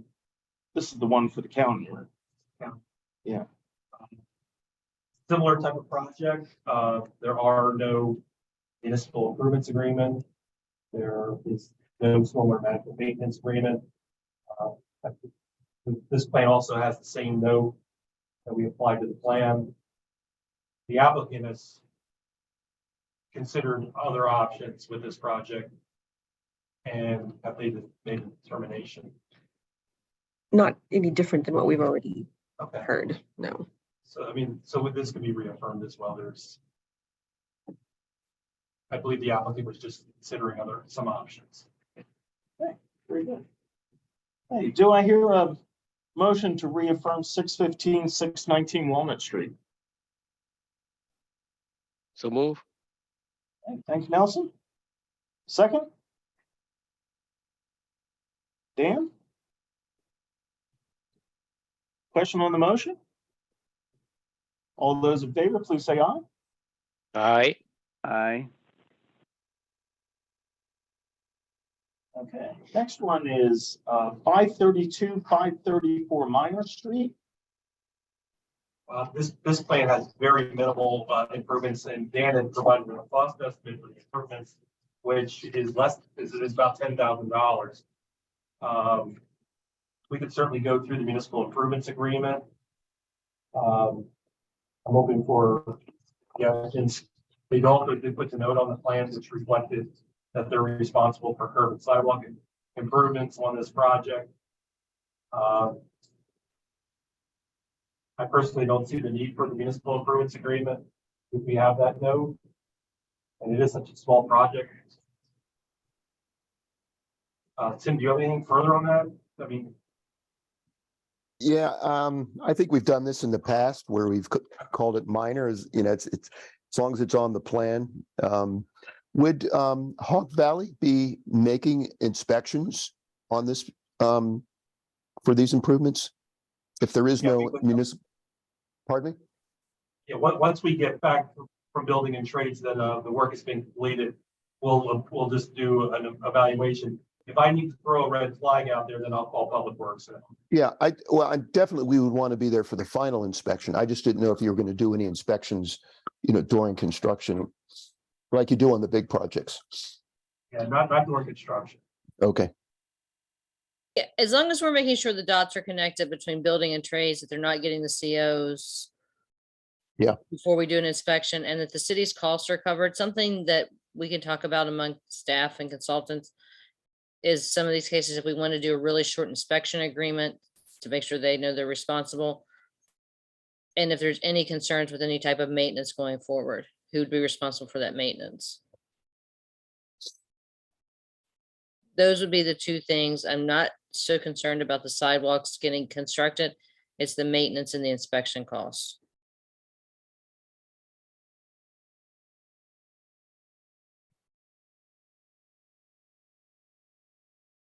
one for the county, right? Yeah. Similar type of project. There are no municipal improvements agreement. There is no stormwater management maintenance agreement. This plan also has the same note that we applied to the plan. The applicant has considered other options with this project and have made a determination. Not any different than what we've already Okay. heard, no. So, I mean, so this could be reaffirmed as well. There's I believe the applicant was just considering some options. Very good. Hey, do I hear a motion to reaffirm 615, 619 Walnut Street? So move. Okay, thank you, Nelson. Second? Dan? Question on the motion? All those in favor, please say aye. Aye. Aye. Okay, next one is 532, 534 Minor Street. This plan has very minimal improvements, and Dan had provided a cost estimate for the improvements, which is about $10,000. We could certainly go through the municipal improvements agreement. I'm hoping for, since they also did put the note on the plans which reflected that they're responsible for curb and sidewalk improvements on this project. I personally don't see the need for the municipal improvements agreement if we have that note. And it is such a small project. Tim, do you have anything further on that? I mean, Yeah, I think we've done this in the past where we've called it minor, it's as long as it's on the plan. Would Hawk Valley be making inspections on this for these improvements? If there is Yeah, no we would. municipal, pardon me? yeah, once we get back from building and trades, then the work has been completed. We'll just do an evaluation. If I need to throw a red flag out there, then I'll call Public Works. Yeah, I definitely, we would want to be there for the final inspection. I just didn't know if you were going to do any inspections, during construction, like you do on the big projects. Yeah, not during construction. Okay, Yeah, as long as we're making sure the dots are connected between building and trades, that they're not getting the COs. Yeah. Before we do an inspection, and that the city's costs are covered, something that we can talk about among staff and consultants. Is some of these cases, if we want to do a really short inspection agreement to make sure they know they're responsible. And if there's any concerns with any type of maintenance going forward, who would be responsible for that maintenance? Those would be the two things. I'm not so concerned about the sidewalks getting constructed. It's the maintenance and the inspection costs.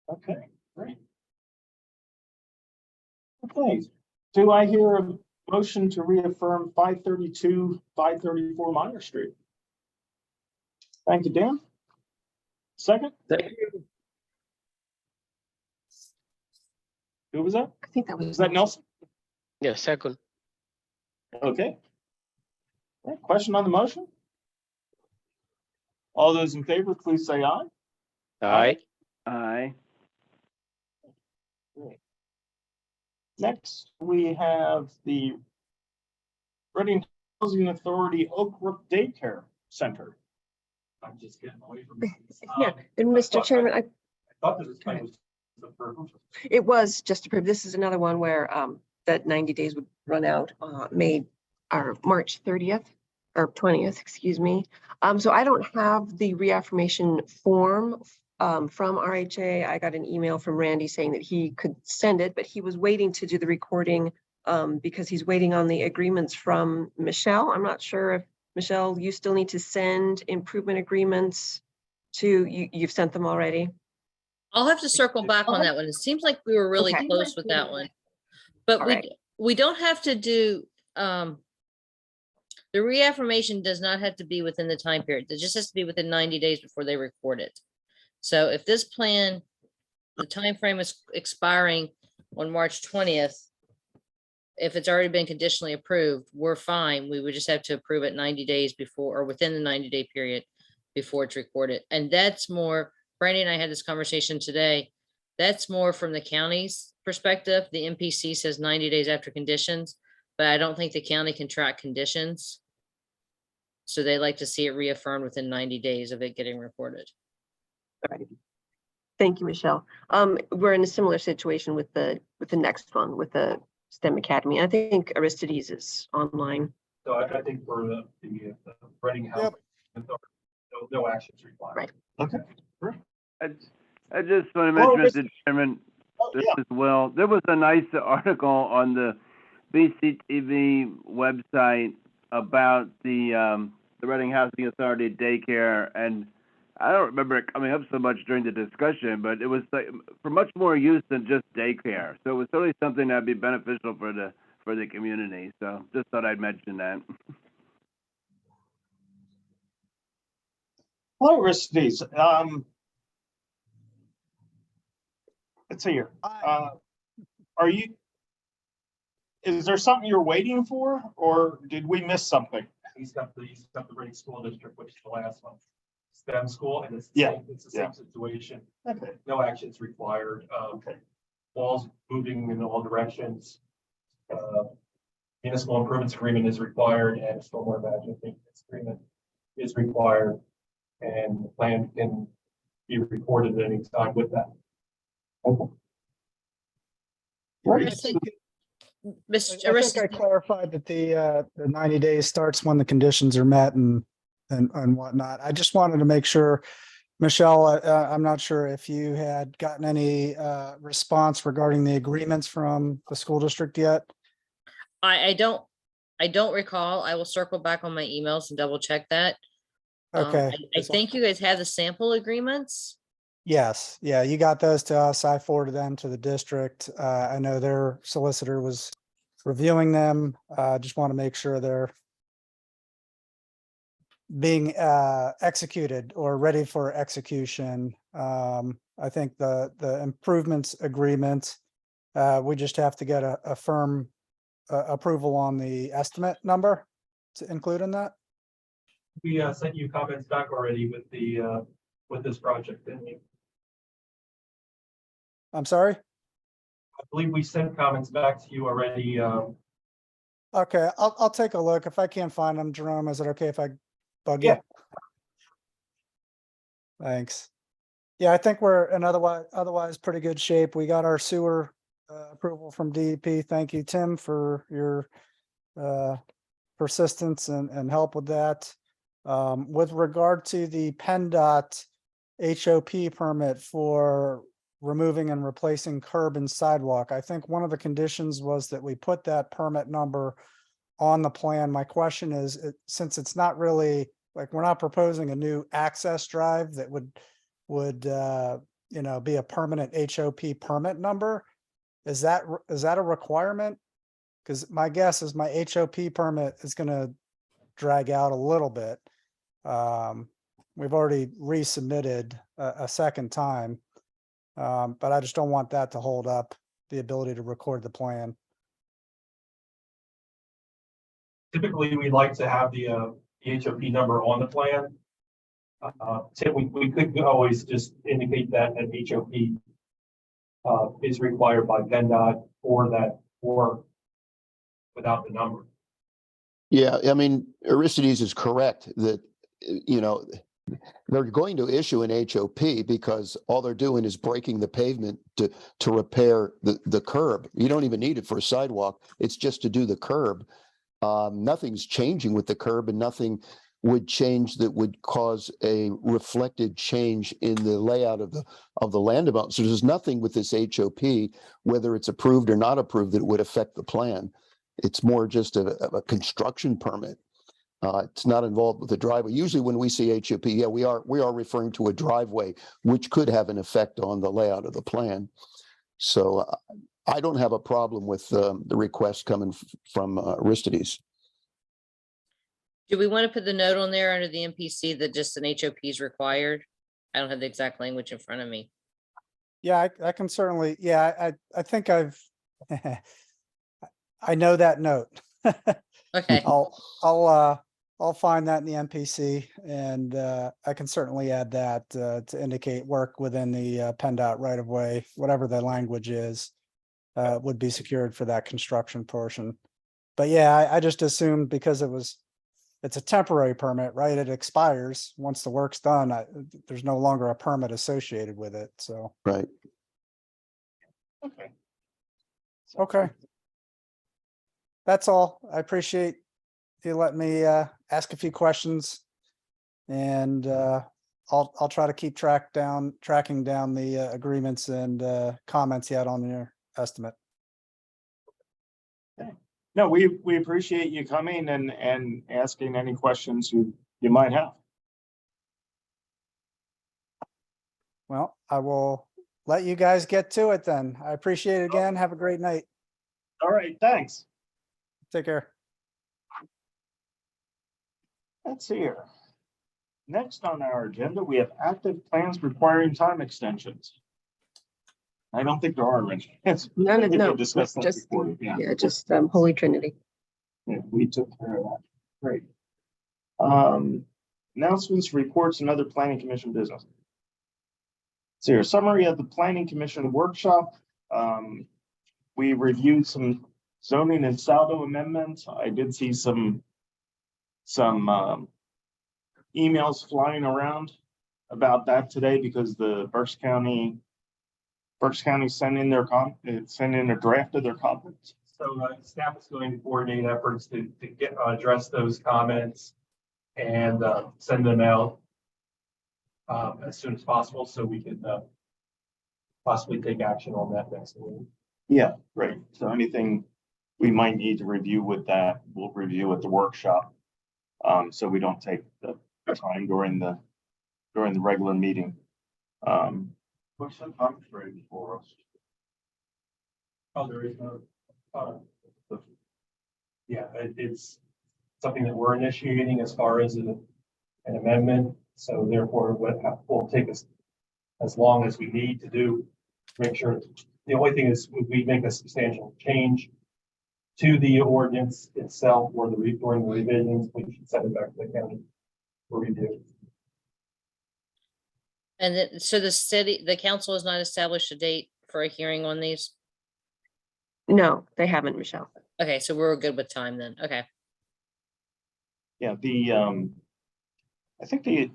Okay, great. Okay, do I hear a motion to reaffirm 532, 534 Minor Street? Thank you, Dan. Second, Thank you. who was that? I think that Was was. that Nelson? Yeah, second. Okay. Okay, question on the motion? All those in favor, please say aye. Aye. Aye. Next, we have the Reading Housing Authority Oak Brook Daycare Center. I'm just getting away from this. Yeah, and Mr. Chairman, I thought this was approved. it was just approved. This is another one where that 90 days would run out March 30th or 20th, excuse me. So I don't have the reaffirmation form from RHA. I got an email from Randy saying that he could send it, but he was waiting to do the recording because he's waiting on the agreements from Michelle. I'm not sure if, Michelle, you still need to send improvement agreements to, you've sent them already? I'll have to circle back on that one. It seems like we were really Okay. close with that one. But All right. we don't have to do, the reaffirmation does not have to be within the time period. It just has to be within 90 days before they record it. So if this plan, the time frame is expiring on March 20th, if it's already been conditionally approved, we're fine. We would just have to approve it 90 days before, or within the 90-day period before it's recorded. And that's more, Brandy and I had this conversation today. That's more from the county's perspective. The MPC says 90 days after conditions, but I don't think the county can track conditions. So they like to see it reaffirmed within 90 days of it getting recorded. Alrighty. Thank you, Michelle. We're in a similar situation with the next one, with the STEM Academy. I think Aristides is online. So I think for the Reading Housing Authority, No actions required. Right. I just want to Oh, mention, Mr. Chairman, Oh, this yeah. as well. There was a nice article on the BCTV website about the Reading Housing Authority daycare, and I don't remember it coming up so much during the discussion, but it was like for much more use than just daycare. So it was certainly something that'd be beneficial for the community. So just thought I'd mention that. Hello, Aristides. Let's see here. Are you, is there something you're waiting for, or did we miss something? He's got the Reading School District, which is the last one. STEM school, and it's Yeah. it's the same situation. Okay. No actions required. Walls moving in all directions. Municipal improvements agreement is required, and stormwater management maintenance agreement is required. And the plan can be recorded at any time with that. Right. I think Mr. I think I Aristides, clarified that the 90 days starts when the conditions are met and whatnot. I just wanted to make sure, Michelle, I'm not sure if you had gotten any response regarding the agreements from the school district yet. I don't recall. I will circle back on my emails and double check that. Okay. I think you guys had the sample agreements. Yes, yeah, you got those to us. I forwarded them to the district. I know their solicitor was reviewing them. Just want to make sure they're being executed or ready for execution. I think the improvements agreement, we just have to get a firm approval on the estimate number to include in that. We sent you comments back already with this project, didn't we? I'm sorry? I believe we sent comments back to you already. Okay, I'll take a look. If I can't find them, Jerome, is it okay if I bug you? Yeah. Thanks. Yeah, I think we're in otherwise pretty good shape. We got our sewer approval from DEP. Thank you, Tim, for your persistence and help with that. With regard to the PennDOT HOP permit for removing and replacing curb and sidewalk, I think one of the conditions was that we put that permit number on the plan. My question is, since it's not really, like, we're not proposing a new access drive that would be a permanent HOP permit number, is that a requirement? Because my guess is my HOP permit is going to drag out a little bit. We've already resubmitted a second time, but I just don't want that to hold up the ability to record the plan. Typically, we'd like to have the HOP number on the plan. We could always just indicate that an HOP is required by PennDOT for that work without the number. Yeah, I mean, Aristides is correct that, they're going to issue an HOP because all they're doing is breaking the pavement to repair the curb. You don't even need it for a sidewalk. It's just to do the curb. Nothing's changing with the curb, and nothing would change that would cause a reflected change in the layout of the land development. So there's nothing with this HOP, whether it's approved or not approved, that would affect the plan. It's more just a construction permit. It's not involved with the driveway. Usually when we see HOP, yeah, we are referring to a driveway, which could have an effect on the layout of the plan. So I don't have a problem with the request coming from Aristides. Do we want to put the note on there under the MPC that just an HOP is required? I don't have the exact language in front of me. Yeah, I can certainly, yeah, I think I've, I know that note. Okay, I'll find that in the MPC, and I can certainly add that to indicate work within the PennDOT right of way, whatever the language is, would be secured for that construction portion. But yeah, I just assumed because it's a temporary permit, right? It expires once the work's done. There's no longer a permit associated with it, so. Right. Okay. Okay. That's all. I appreciate you letting me ask a few questions. And I'll try to keep tracking down the agreements and comments yet on your estimate. No, we appreciate you coming and asking any questions you might have. Well, I will let you guys get to it then. I appreciate it again. Have a great night. All right, thanks. Take care. Let's see here. Next on our agenda, we have active plans requiring time extensions. I don't think there are any. Yes, None of, we no, discussed that just, before, yeah. yeah, just Holy Trinity. Yeah, we took care of that. Great. Announcements, reports, and other planning commission business. So your summary of the planning commission workshop. We reviewed some zoning and saldo amendments. I did see some emails flying around about that today because the Berks County sent in a draft of their comments. So staff is going to coordinate efforts to address those comments and send them out as soon as possible so we can possibly take action on that next week. Yeah, right. So anything we might need to review with that, we'll review at the workshop. So we don't take the time during the regular meeting. What's the time frame for us? Oh, there is no. Yeah, it's something that we're initiating as far as an amendment. So therefore, what will take us as long as we need to do, make sure. The only thing is we make a substantial change to the ordinance itself or during the revisions, we should send it back to the county for review. And then, so the council has not established a date for a hearing on these? No, they haven't, Michelle. Okay, so we're good with time then. Okay. Yeah, I think the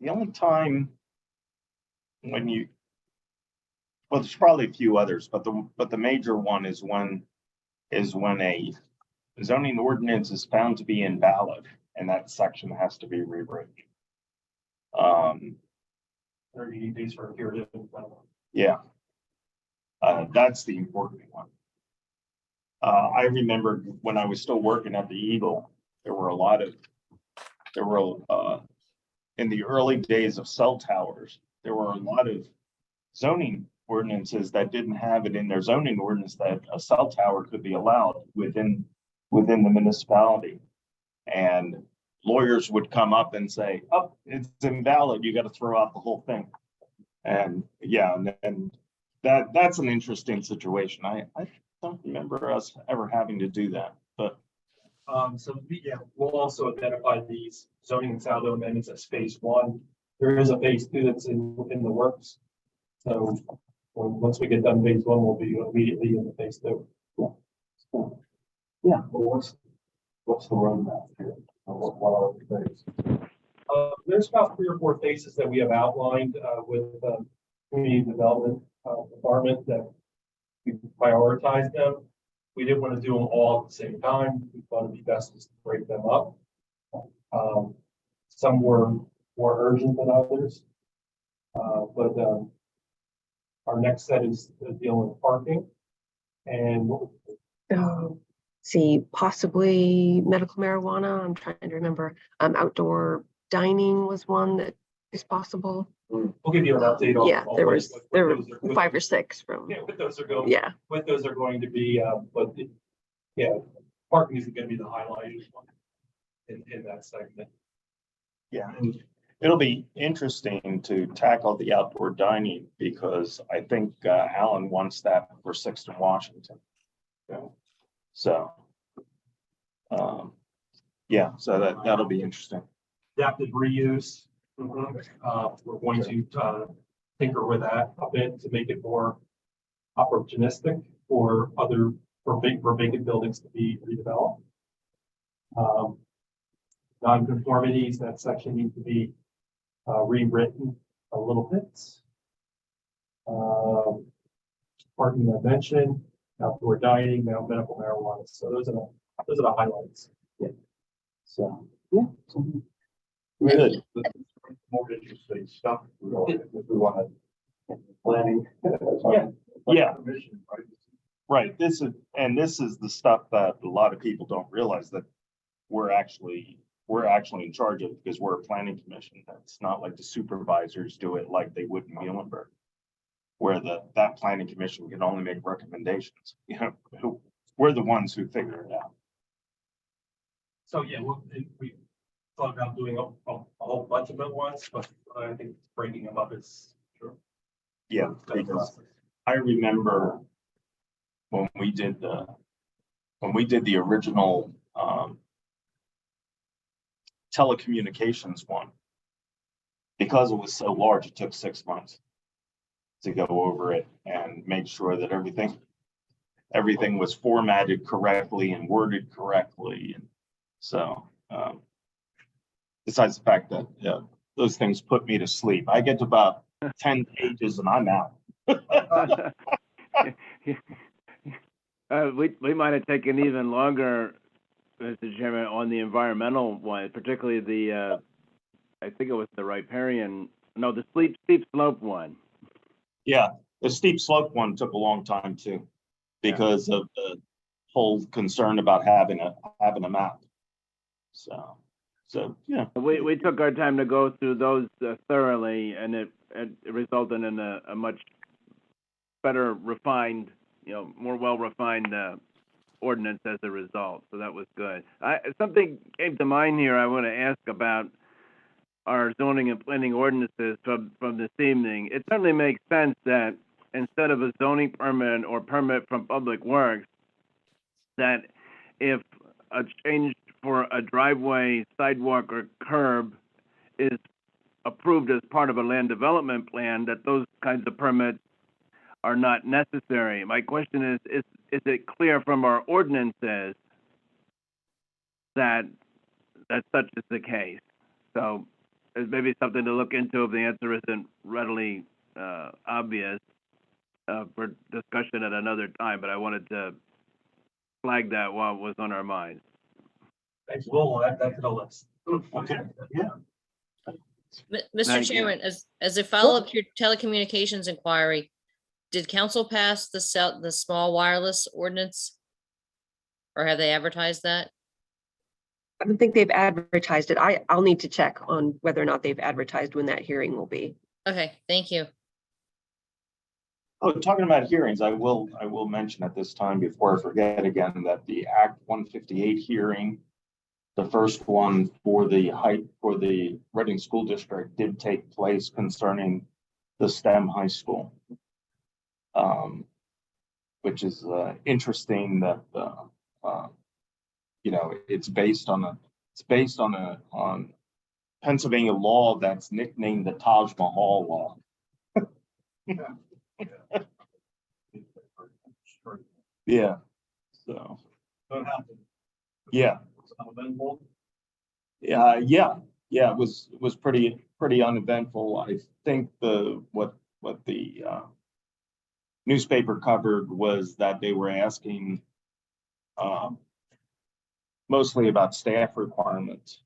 only time when well, there's probably a few others, but the major one is when a zoning ordinance is found to be invalid and that section has to be rewritten. 30 days for a period. Yeah. That's the important one. I remember when I was still working at the Eagle, there were in the early days of cell towers, there were a lot of zoning ordinances that didn't have it in their zoning ordinance that a cell tower could be allowed within the municipality. And lawyers would come up and say, oh, it's invalid, you got to throw out the whole thing. And yeah, and that's an interesting situation. I don't remember us ever having to do that, but we'll also identify these zoning and saldo amendments as phase one. There is a phase two that's in the works. So once we get done phase one, we'll be immediately in the phase two. Yeah. Well, what's the roadmap here? What are the phase? There's about 3 or 4 phases that we have outlined with the community development department that we prioritize them. We didn't want to do them all at the same time. We thought it'd be best to break them up. Some were more urgent than others. But our next set is dealing with parking and See, possibly medical marijuana. I'm trying to remember. Outdoor dining was one that is possible. we'll give you an update on. Yeah, there were 5 or 6 from. Yeah, what those are going. Yeah. What those are going to be, parking is going to be the highlight in that segment. yeah, and it'll be interesting to tackle the outdoor dining because I think Alan wants that for 6th and Washington. Yeah. So, yeah, so that'll be interesting. Adaptive reuse. We're going to tinker with that a bit to make it more opportunistic for vacant buildings to be redeveloped. Non-conformities, that section needs to be rewritten a little bit. Parking I mentioned, outdoor dining, medical marijuana. So those are the highlights. Yeah. So yeah. Good. More interesting stuff. If we want to planning. Yeah. Yeah. Commission, right? Right, this is the stuff that a lot of people don't realize that we're actually in charge of, because we're a planning commission. It's not like the supervisors do it like they would in Muhlenberg, where that planning commission can only make recommendations. You know, we're the ones who figure it out. So, yeah, we thought about doing a whole bunch of it once, but I think breaking them up is true. Yeah, because I remember when we did the original telecommunications one, because it was so large, it took 6 months to go over it and make sure that everything was formatted correctly and worded correctly. And so, besides the fact that those things put me to sleep, I get to about 10 pages and I'm out. We might have taken even longer, Mr. Chairman, on the environmental one, particularly the, I think it was the riparian, no, the steep slope one. Yeah, the steep slope one took a long time too, because of the whole concern about having a map. So yeah. We took our time to go through those thoroughly, and it resulted in a much better refined, more well-refined ordinance as a result. So that was good. Something came to mind here I want to ask about our zoning and planning ordinances from this evening. It certainly makes sense that instead of a zoning permit or permit from Public Works, that if a change for a driveway, sidewalk, or curb is approved as part of a land development plan, that those kinds of permits are not necessary. My question is it clear from our ordinances that such is the case? So there's maybe something to look into if the answer isn't readily obvious for discussion at another time, but I wanted to flag that while it was on our minds. Thanks, we'll add that to the list. Okay, yeah. Mr. Thank you. Chairman, as a follow-up to your telecommunications inquiry, did council pass the small wireless ordinance? Or have they advertised that? I don't think they've advertised it. I'll need to check on whether or not they've advertised when that hearing will be. Okay, thank you. Oh, talking about hearings, I will mention at this time, before I forget again, that the Act 158 hearing, the first one for the Reading School District, did take place concerning the STEM high school. Which is interesting that it's based on Pennsylvania law that's nicknamed the Taj Mahal law. Yeah. So. Yeah. Yeah. It was pretty uneventful. I think what the newspaper covered was that they were asking mostly about staff requirements,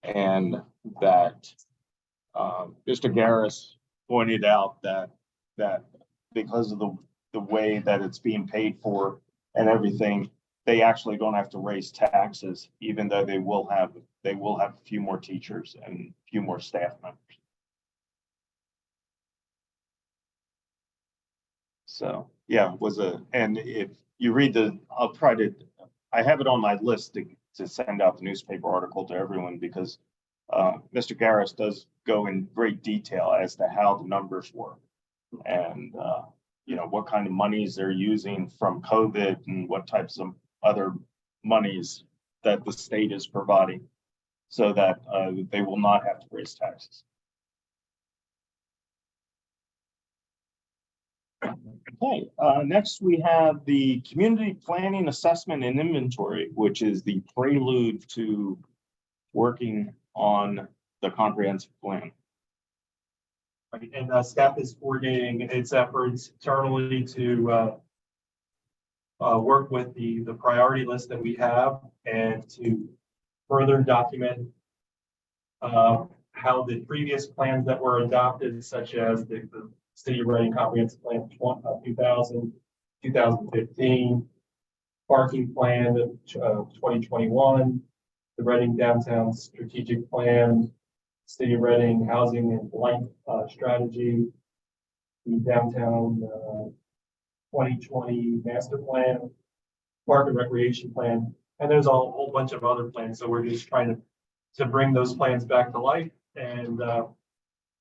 and that Mr. Garris pointed out that because of the way that it's being paid for and everything, they actually don't have to raise taxes, even though they will have a few more teachers and a few more staff members. So yeah, and if you read I have it on my list to send out the newspaper article to everyone, because Mr. Garris does go in great detail as to how the numbers work, and what kind of monies they're using from COVID and what types of other monies that the state is providing, so that they will not have to raise taxes. Okay, next we have the community planning assessment and inventory, which is the prelude to working on the comprehensive plan. Right, and staff is coordinating its efforts internally to work with the priority list that we have, and to further document how the previous plans that were adopted, such as the City of Reading Comprehensive Plan 2000, 2015, parking plan of 2021, the Reading Downtown Strategic Plan, City of Reading Housing and Blight Strategy, the Downtown 2020 Master Plan, Park and Recreation Plan, and there's a whole bunch of other plans. So we're just trying to bring those plans back to life and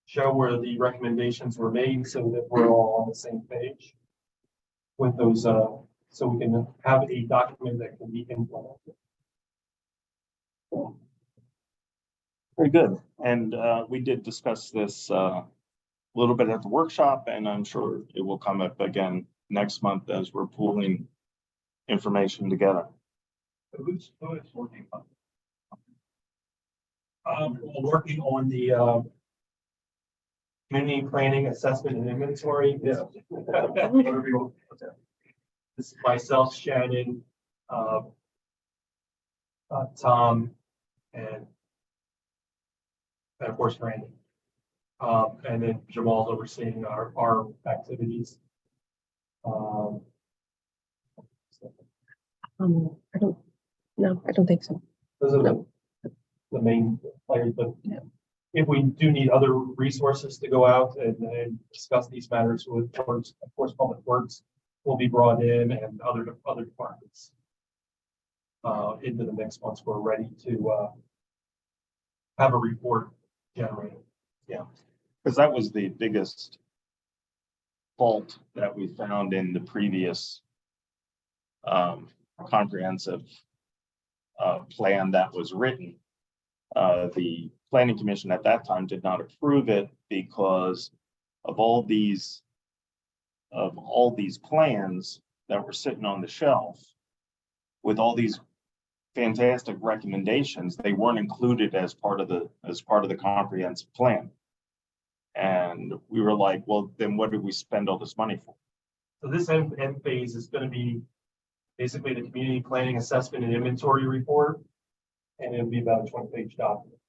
show where the recommendations were made so that we're all on the same page with those, so we can have a document that can be implemented. Very good. And we did discuss this a little bit at the workshop, and I'm sure it will come up again next month as we're pooling information together. Who's working on? Working on the community planning assessment and inventory. Yeah. This is myself, Shannon, Tom, and of course Randy. And then Jamal's overseeing our activities. I don't, no, I don't think so. Those are the main players, but Yeah. if we do need other resources to go out and discuss these matters with, of course, Public Works will be brought in and other departments into the mix once we're ready to have a report generated. Yeah, because that was the biggest fault that we found in the previous comprehensive plan that was written. The Planning Commission at that time did not approve it because of all these plans that were sitting on the shelf with all these fantastic recommendations. They weren't included as part of the comprehensive plan. And we were like, well, then what did we spend all this money for? So this end phase is going to be basically the community planning assessment and inventory report, and it'll be about a 20-page document.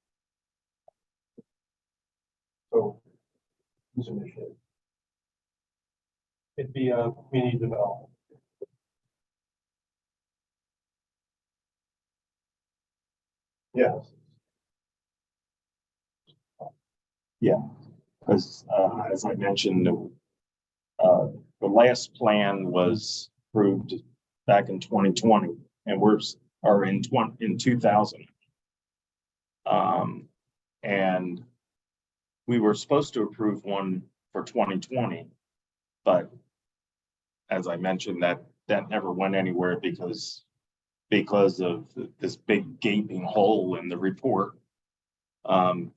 So, who's initiated? It'd be a community development. Yes. Yeah, because as I mentioned, the last plan was approved back in 2020, and are in 2000. And we were supposed to approve one for 2020, but as I mentioned, that never went anywhere because of this big gaping hole in the report.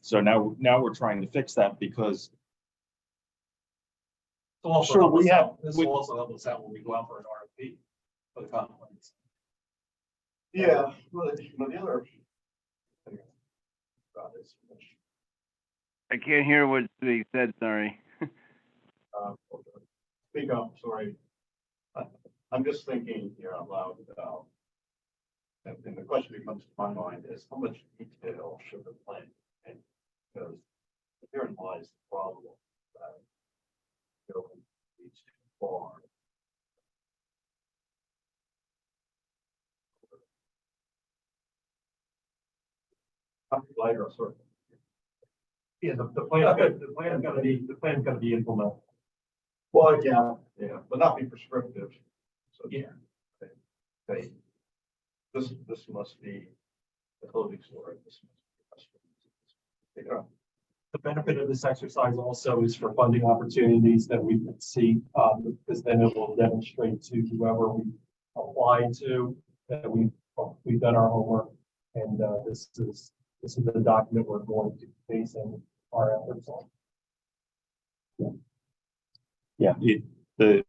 So now we're trying to fix that because Sure, this we- will also help us out when we go out for an RFP for the comp plans. Yeah, well, the other. About this, I can't hear what's being said, sorry. Speak up, sorry. I'm just thinking here out loud about. And the question that comes to my mind is how much detail should the plan take? Because herein lies the problem that. Going needs too far. Lighter or sort of. Yeah, the plan's gonna be implemented. Well, yeah, but not be prescriptive. So, Yeah. Okay. This must be the clothing store. This must be. Yeah. The benefit of this exercise also is for funding opportunities that we can see, because then it will demonstrate to whoever we apply to that we've done our homework, and this is the document we're going to be basing our efforts on. yeah, the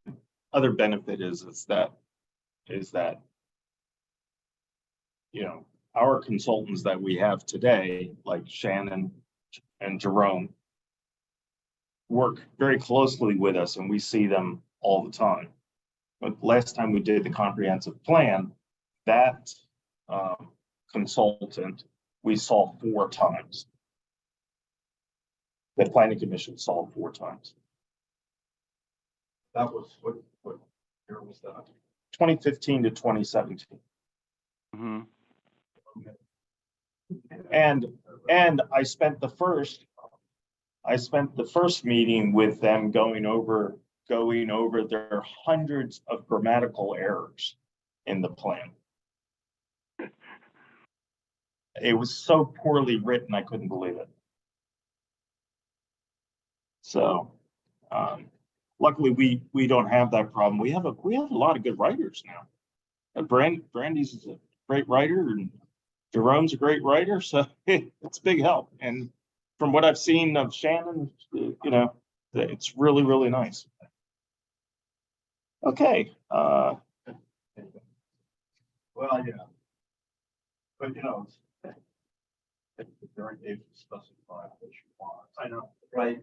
other benefit is that our consultants that we have today, like Shannon and Jerome, work very closely with us, and we see them all the time. But last time we did the comprehensive plan, that consultant we saw 4 times. the planning commission saw 4 times. That was what year was that? 2015 to 2017. Mm-hmm. And I spent the first meeting with them going over their hundreds of grammatical errors in the plan. It was so poorly written, I couldn't believe it. So, luckily we don't have that problem. We have a lot of good writers now. Brandy's is a great writer, and Jerome's a great writer, so it's a big help. And from what I've seen of Shannon, it's really, really nice. Okay. Well, yeah. But if there aren't dates specified what you want. I know, right?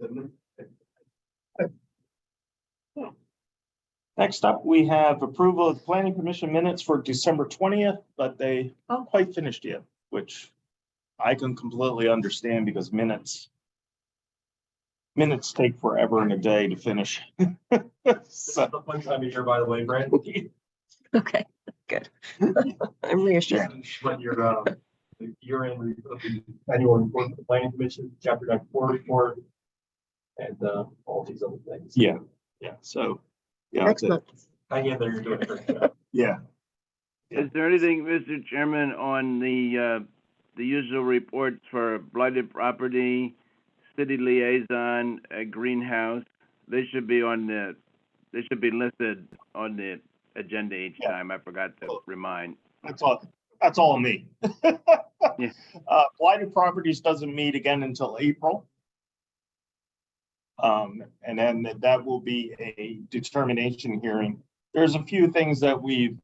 Next up, we have approval of planning commission minutes for December 20th, but they aren't quite finished yet, which I can completely understand because minutes take forever and a day to finish. So the fun time of year, by the way, Brandy. Okay, good. I'm reassured. When your the year-end of the annual report of the planning commission, chapter 94 report, and all these other things. Yeah. So, yeah. Excellent. Hang in there, you're doing a great job. Yeah. Is there anything, Mr. Chairman, on the usual reports for blighted property, city liaison, greenhouse? They should be listed on the agenda each time. I forgot to remind. That's all me. Yeah. Blighted properties doesn't meet again until April. And then that will be a determination hearing. There's a few things that we've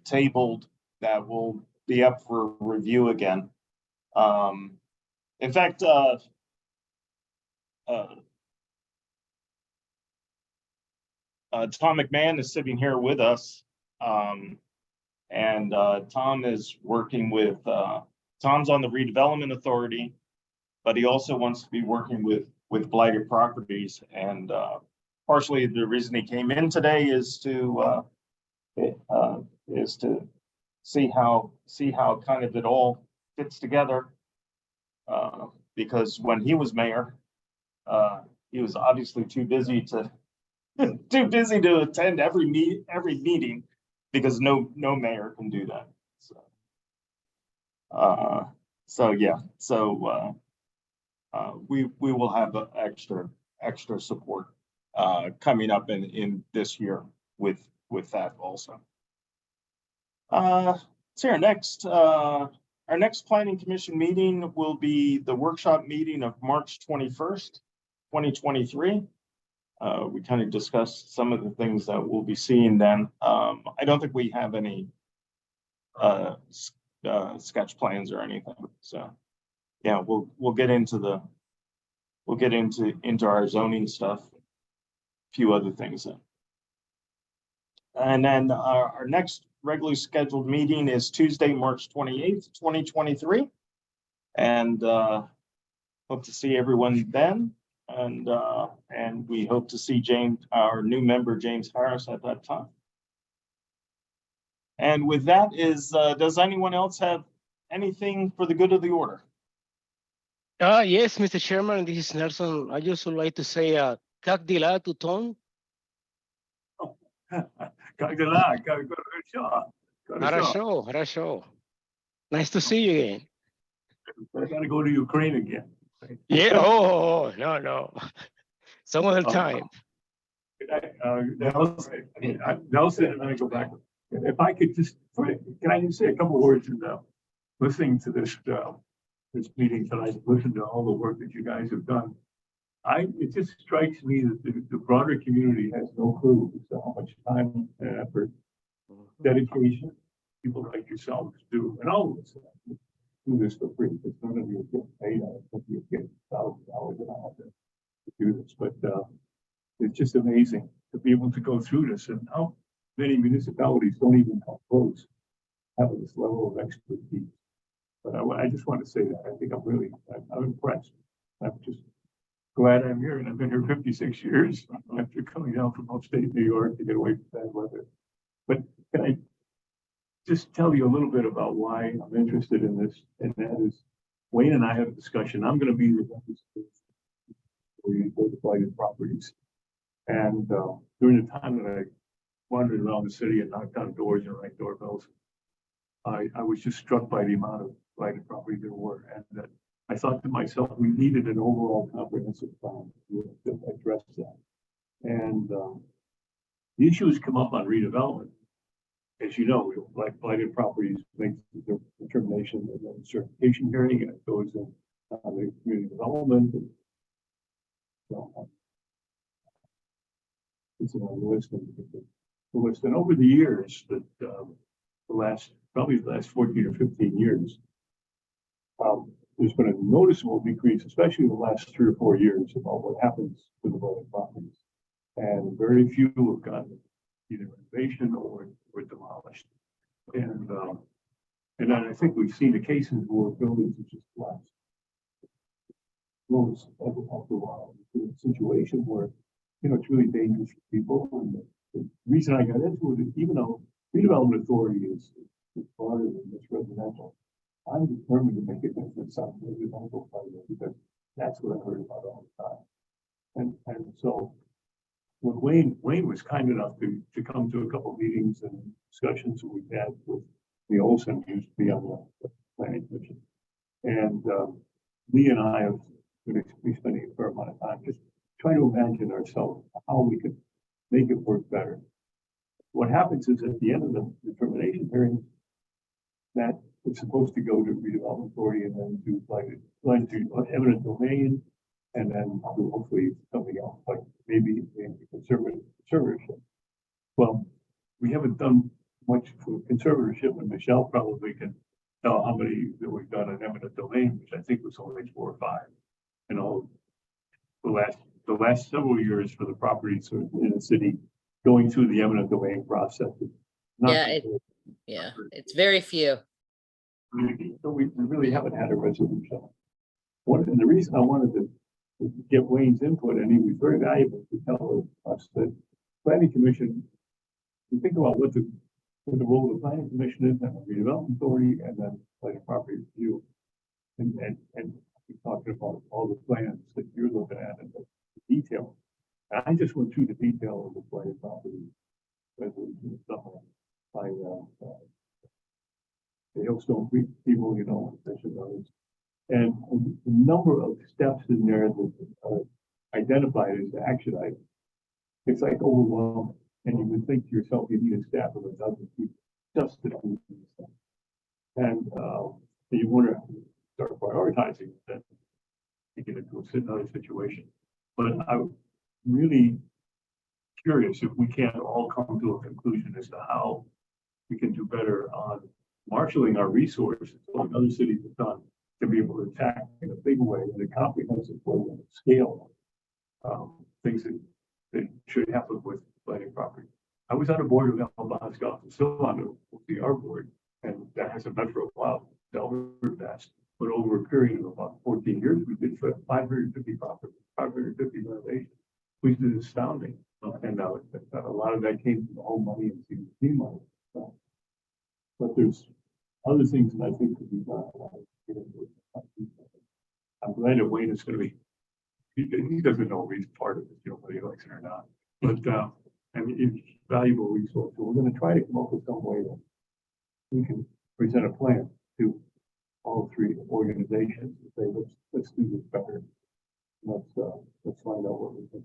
tabled that will be up for review again. In fact, Tom McMahon is sitting here with us. And Tom is working with, Tom's on the redevelopment authority, but he also wants to be working with blighted properties. And partially the reason he came in today is to see how kind of it all fits together. Because when he was mayor, he was obviously too busy to attend every meeting, because no mayor can do that. We will have extra support coming up in this year with that also. So our next planning commission meeting will be the workshop meeting of March 21st, 2023. We kind of discussed some of the things that we'll be seeing then. I don't think we have any sketch plans or anything. So yeah, we'll get into our zoning stuff, a few other things. And then our next regularly scheduled meeting is Tuesday, March 28th, 2023. And hope to see everyone then. And we hope to see our new member, James Harris, at that time. And with that does anyone else have anything for the good of the order? Yes, Mr. Chairman, this is Nelson. I just would like to say, Kak Dila to Tom. Хорошо. Nice to see you again. I gotta go to Ukraine again. Yeah, no. Some other time. Nelson, and I go back. If I could can I just say a couple of words about listening to this meeting tonight, listen to all the work that you guys have done. It just strikes me that the broader community has no clue as to how much time and effort, dedication people like yourselves do, and all of us do this for free, because none of you get paid. I think you get $1,000 an hour to do this, but it's just amazing to be able to go through this, and how many municipalities don't even come close having this level of expertise. But I just want to say that I think I'm impressed I'm just glad I'm here, and I've been here 56 years after coming down from upstate New York to get away from bad weather. But can I just tell you a little bit about why I'm interested in this? And that is, Wayne and I had a discussion. I'm going to be the representative for the blighted properties. And during the time that I wandered around the city and knocked on doors and rang doorbells, I was just struck by the amount of blighted property there were, and that I thought to myself, we needed an overall comprehensive plan to address that. And the issues come up on redevelopment. As you know, like blighted properties make the determination and then certification hearing, and it goes in the community development. And, so, it's on the list. And over the years, that probably the last 14 or 15 years, there's been a noticeable decrease, especially in the last 3 or 4 years, about what happens to the blighted properties. And very few have gotten either renovation or demolished. And then I think we've seen the cases where buildings are just collapsed. After a while, it's a situation where, it's really dangerous for people. And the reason I got into it is, even though redevelopment authority is broader than this residential, I'm determined to make it into some residential plan, because that's what I heard about all the time. And so when Wayne was kind enough to come to a couple of meetings and discussions that we've had with the Olson, who used to be on the planning commission, and Lee and I have been spending a fair amount of time just trying to imagine ourselves how we could make it work better. What happens is, at the end of the determination hearing, that it's supposed to go to redevelopment authority and then to eminent domain, and then hopefully something else, like maybe conservatorship. Well, we haven't done much for conservatorship, and Michelle probably can tell how many that we've done in eminent domain, which I think was only 4 or 5. You know, the last several years for the properties in the city going through the eminent domain process. It's very few. So we really haven't had a resolution. And the reason I wanted to get Wayne's input, and he was very valuable to tell us that planning commission, you think about what the role of the planning commission is, and the redevelopment authority, and then planning property review. And we're talking about all the plans that you're looking at and the detail. And I just went through the detail of the planning property resolution and stuff by the Hillstone people, others. And the number of steps in there that are identified as action items, it's like overwhelming. And you would think to yourself, you need a staff of 12 people just to do this stuff. And you want to start prioritizing that to get into another situation. But I'm really curious if we can't all come to a conclusion as to how we can do better on marshaling our resources, like other cities have done, to be able to attack in a big way, in a comprehensive way, and scale things that should happen with planning property. I was on a board of Alabama Golf, and still on the R board, and that hasn't met for a while. Delaware Best, but over a period of about 14 years, we did 550 properties, 550 renovations, which is astounding. And a lot of that came from the home money and CDC money. But there's other things that I think could be done. I'm glad that Wayne is going to be. He doesn't know if he's part of this, whether he likes it or not. But it's a valuable resource. So we're going to try to come up with some way that we can present a plan to all 3 organizations and say, let's do this better. Let's find out what we can.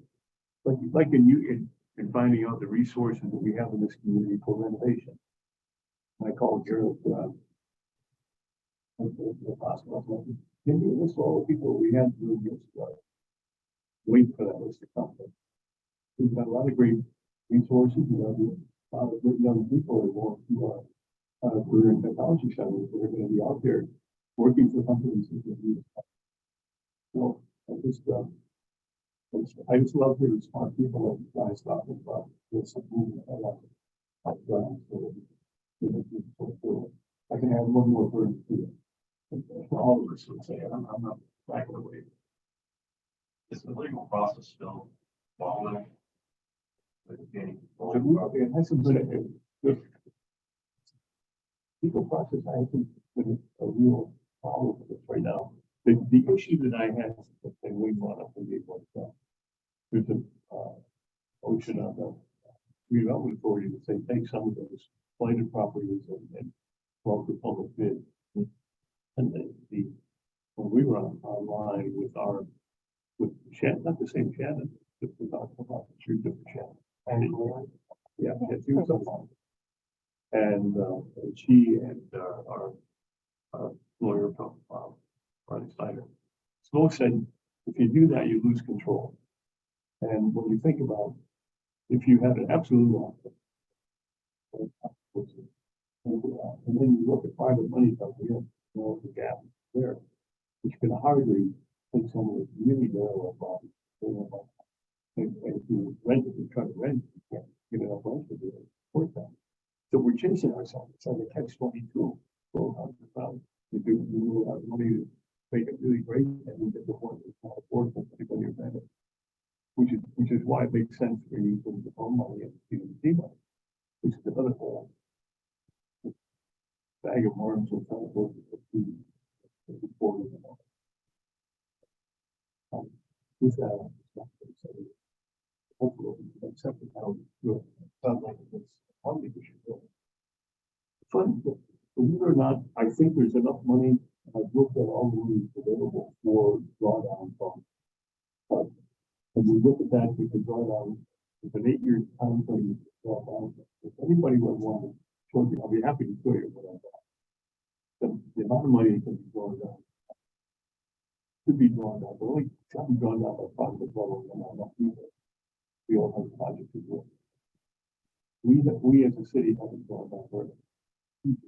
Like in finding out the resources that we have in this community for renovation. I called Gerald. Possible. Can you list all the people we had doing this? Wait for that list to come. We've got a lot of great resources. We have a lot of good young people that want to career and technology centers that are going to be out there working for companies that can do this. So I just love the smart people that guys talking about this movement. I can add one more word to it. For all of us would say, I'm not backing away. Is the legal process still following? It hasn't been a legal process. I haven't been a real problem with this right now. The issue that I had, and we brought up in the was, there's a motion on the redevelopment authority to say, take some of those blighted properties and call for public bid. And when we were online with Shannon, not the same Shannon, but we talked about three different Shannon. And yeah, she was online. And she and our lawyer from Ronnie Snyder. Smoke said, if you do that, you lose control. And when you think about, if you have an absolute law, and then you look at private money coming in, you know, the gap there, which can hardly take someone with really narrow body. And if you rent it, you try to rent, you can't get enough rent to do it. Support that. So we're chasing ourselves. It's like a catch-22. You do a lot of money to make it really great, and we get the point it's not affordable for anybody to rent it. Which is why it makes sense for you to the home money and CDBG money, which is another whole bag of worms will kind of go to with that, hopefully, accept it how good. Sounds like it's funding we should do. Fund, believe it or not, I think there's enough money. I've looked at all the money available for drawdown funds. But when we look at that, we can draw down, it's an 8-year time frame. To draw down. If anybody would want to show you, I'll be happy to show you what I've got. The amount of money can be drawn down. Could be drawn down, but only can be drawn down by project level and not people. We all have projects to do. We as a city haven't drawn down very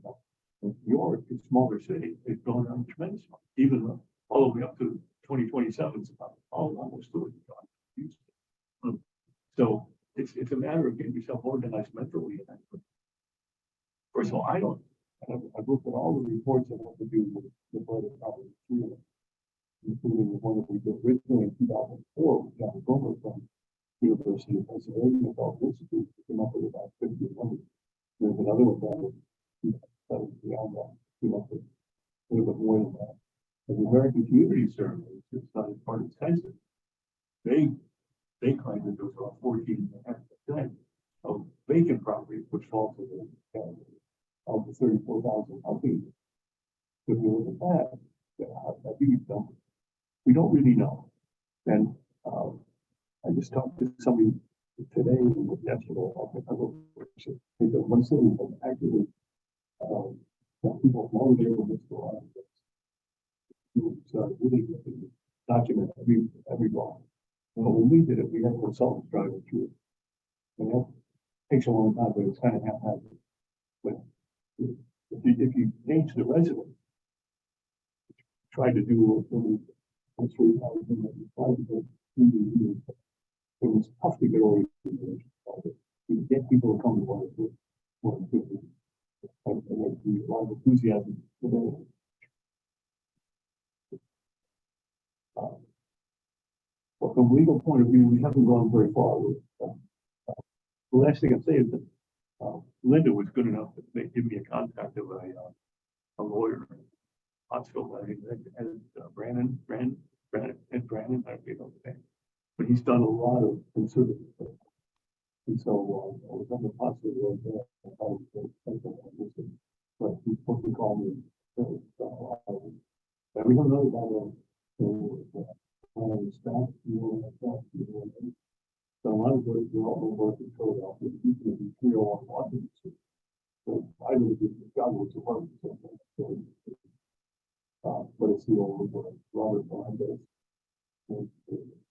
much. New York, a smaller city, it's going down tremendous, even all the way up to 2027. It's about almost to it. So it's a matter of getting yourself organized mentally. First of all, I've looked at all the reports that have to do with the budget problems, including the one that we did originally in 2004 with John Gomer from University of Pennsylvania Health Institute, came up with about 50 numbers. There's another one down that was beyond that, came up with a little bit more than that. And the American Community Survey, it's not as part of census. They claim that there's about 14.5% of vacant property, which falls in the category of the 34,000 housing. If you look at that huge number, we don't really know. And I just talked to somebody today and yesterday. They said one city has actually people long neighborhoods go on. So really document every block. Well, when we did it, we had consultants driving through it. And that takes a long time, but it's kind of haphazard. But if you engage the resident, try to do it, it was tough to get all these information. You get people to come to one and a lot of enthusiasm. But from a legal point of view, we haven't gone very far with the last thing I'd say is that Linda was good enough to give me a contact of a lawyer in Pottsville, and Brandon, I forget his name, but he's done a lot of conservative stuff. And so I was on the Pottsville road there, but he's supposed to call me. And we have another guy staff, so a lot of those development work in Philadelphia, you can be 301 Washington Street. So I really did the job was to work. But it's the old Robert Melendez.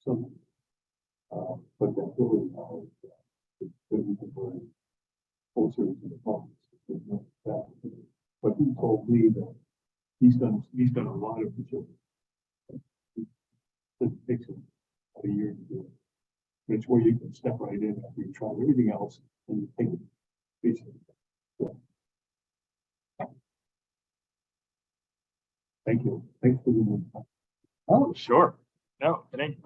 Some, but that really now is closer to the problems. But he told me that he's done a lot of research. It takes him a year to do it. It's where you can step right in after you try everything else and you think basically. Yeah. Thank you. Thanks for the. Oh, sure. No, it ain't.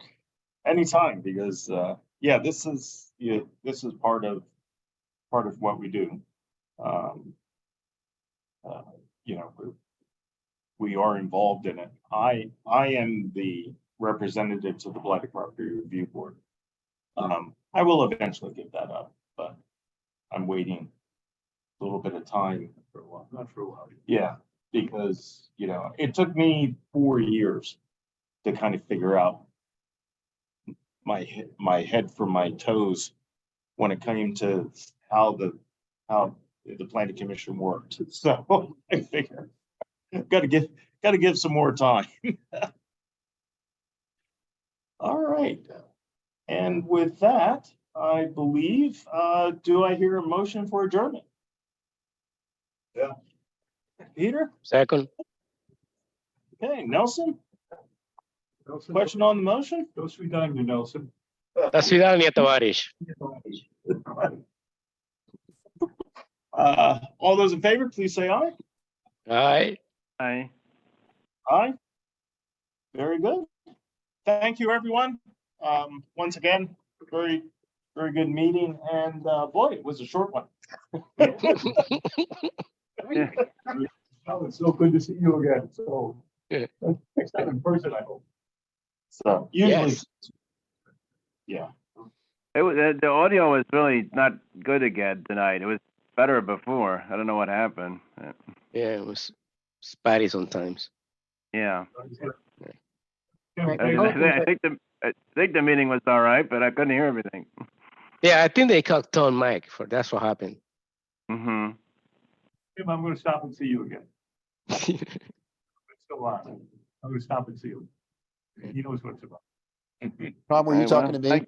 Anytime, because, yeah, this is part of what we do. You know, we are involved in it. I am the representative to the Blighted Property Review Board. I will eventually give that up, but I'm waiting a little bit of time. For a while, not for a while. Yeah, because, you know, it took me 4 years to kind of figure out my head from my toes when it came to how the planning commission worked. So I figure gotta give some more time. All right. And with that, I believe, do I hear a motion for adjournment? Yeah. Peter? Second. Okay, Nelson, Nelson, question on the motion? Don't sweet down to Nelson. До свидания, товарищ. All those in favor, please say aye. Aye. Aye. Aye. Very good. Thank you, everyone. Once again, very good meeting, and boy, it was a short one. Oh, it's so good to see you again. So Yeah. next time in person, I hope. So usually, Yes. yeah. It was, the audio was really not good again tonight. It was better before. I don't know what happened. Yeah, it was spotty sometimes. Yeah. Right. I think the meeting was all right, but I couldn't hear everything. Yeah, I think they cut on mic for that's what happened. Mm-hmm. Tim, I'm gonna stop and see you again. It's still on. I'm gonna stop and see you. He knows what it's about. Tom, were you talking to me?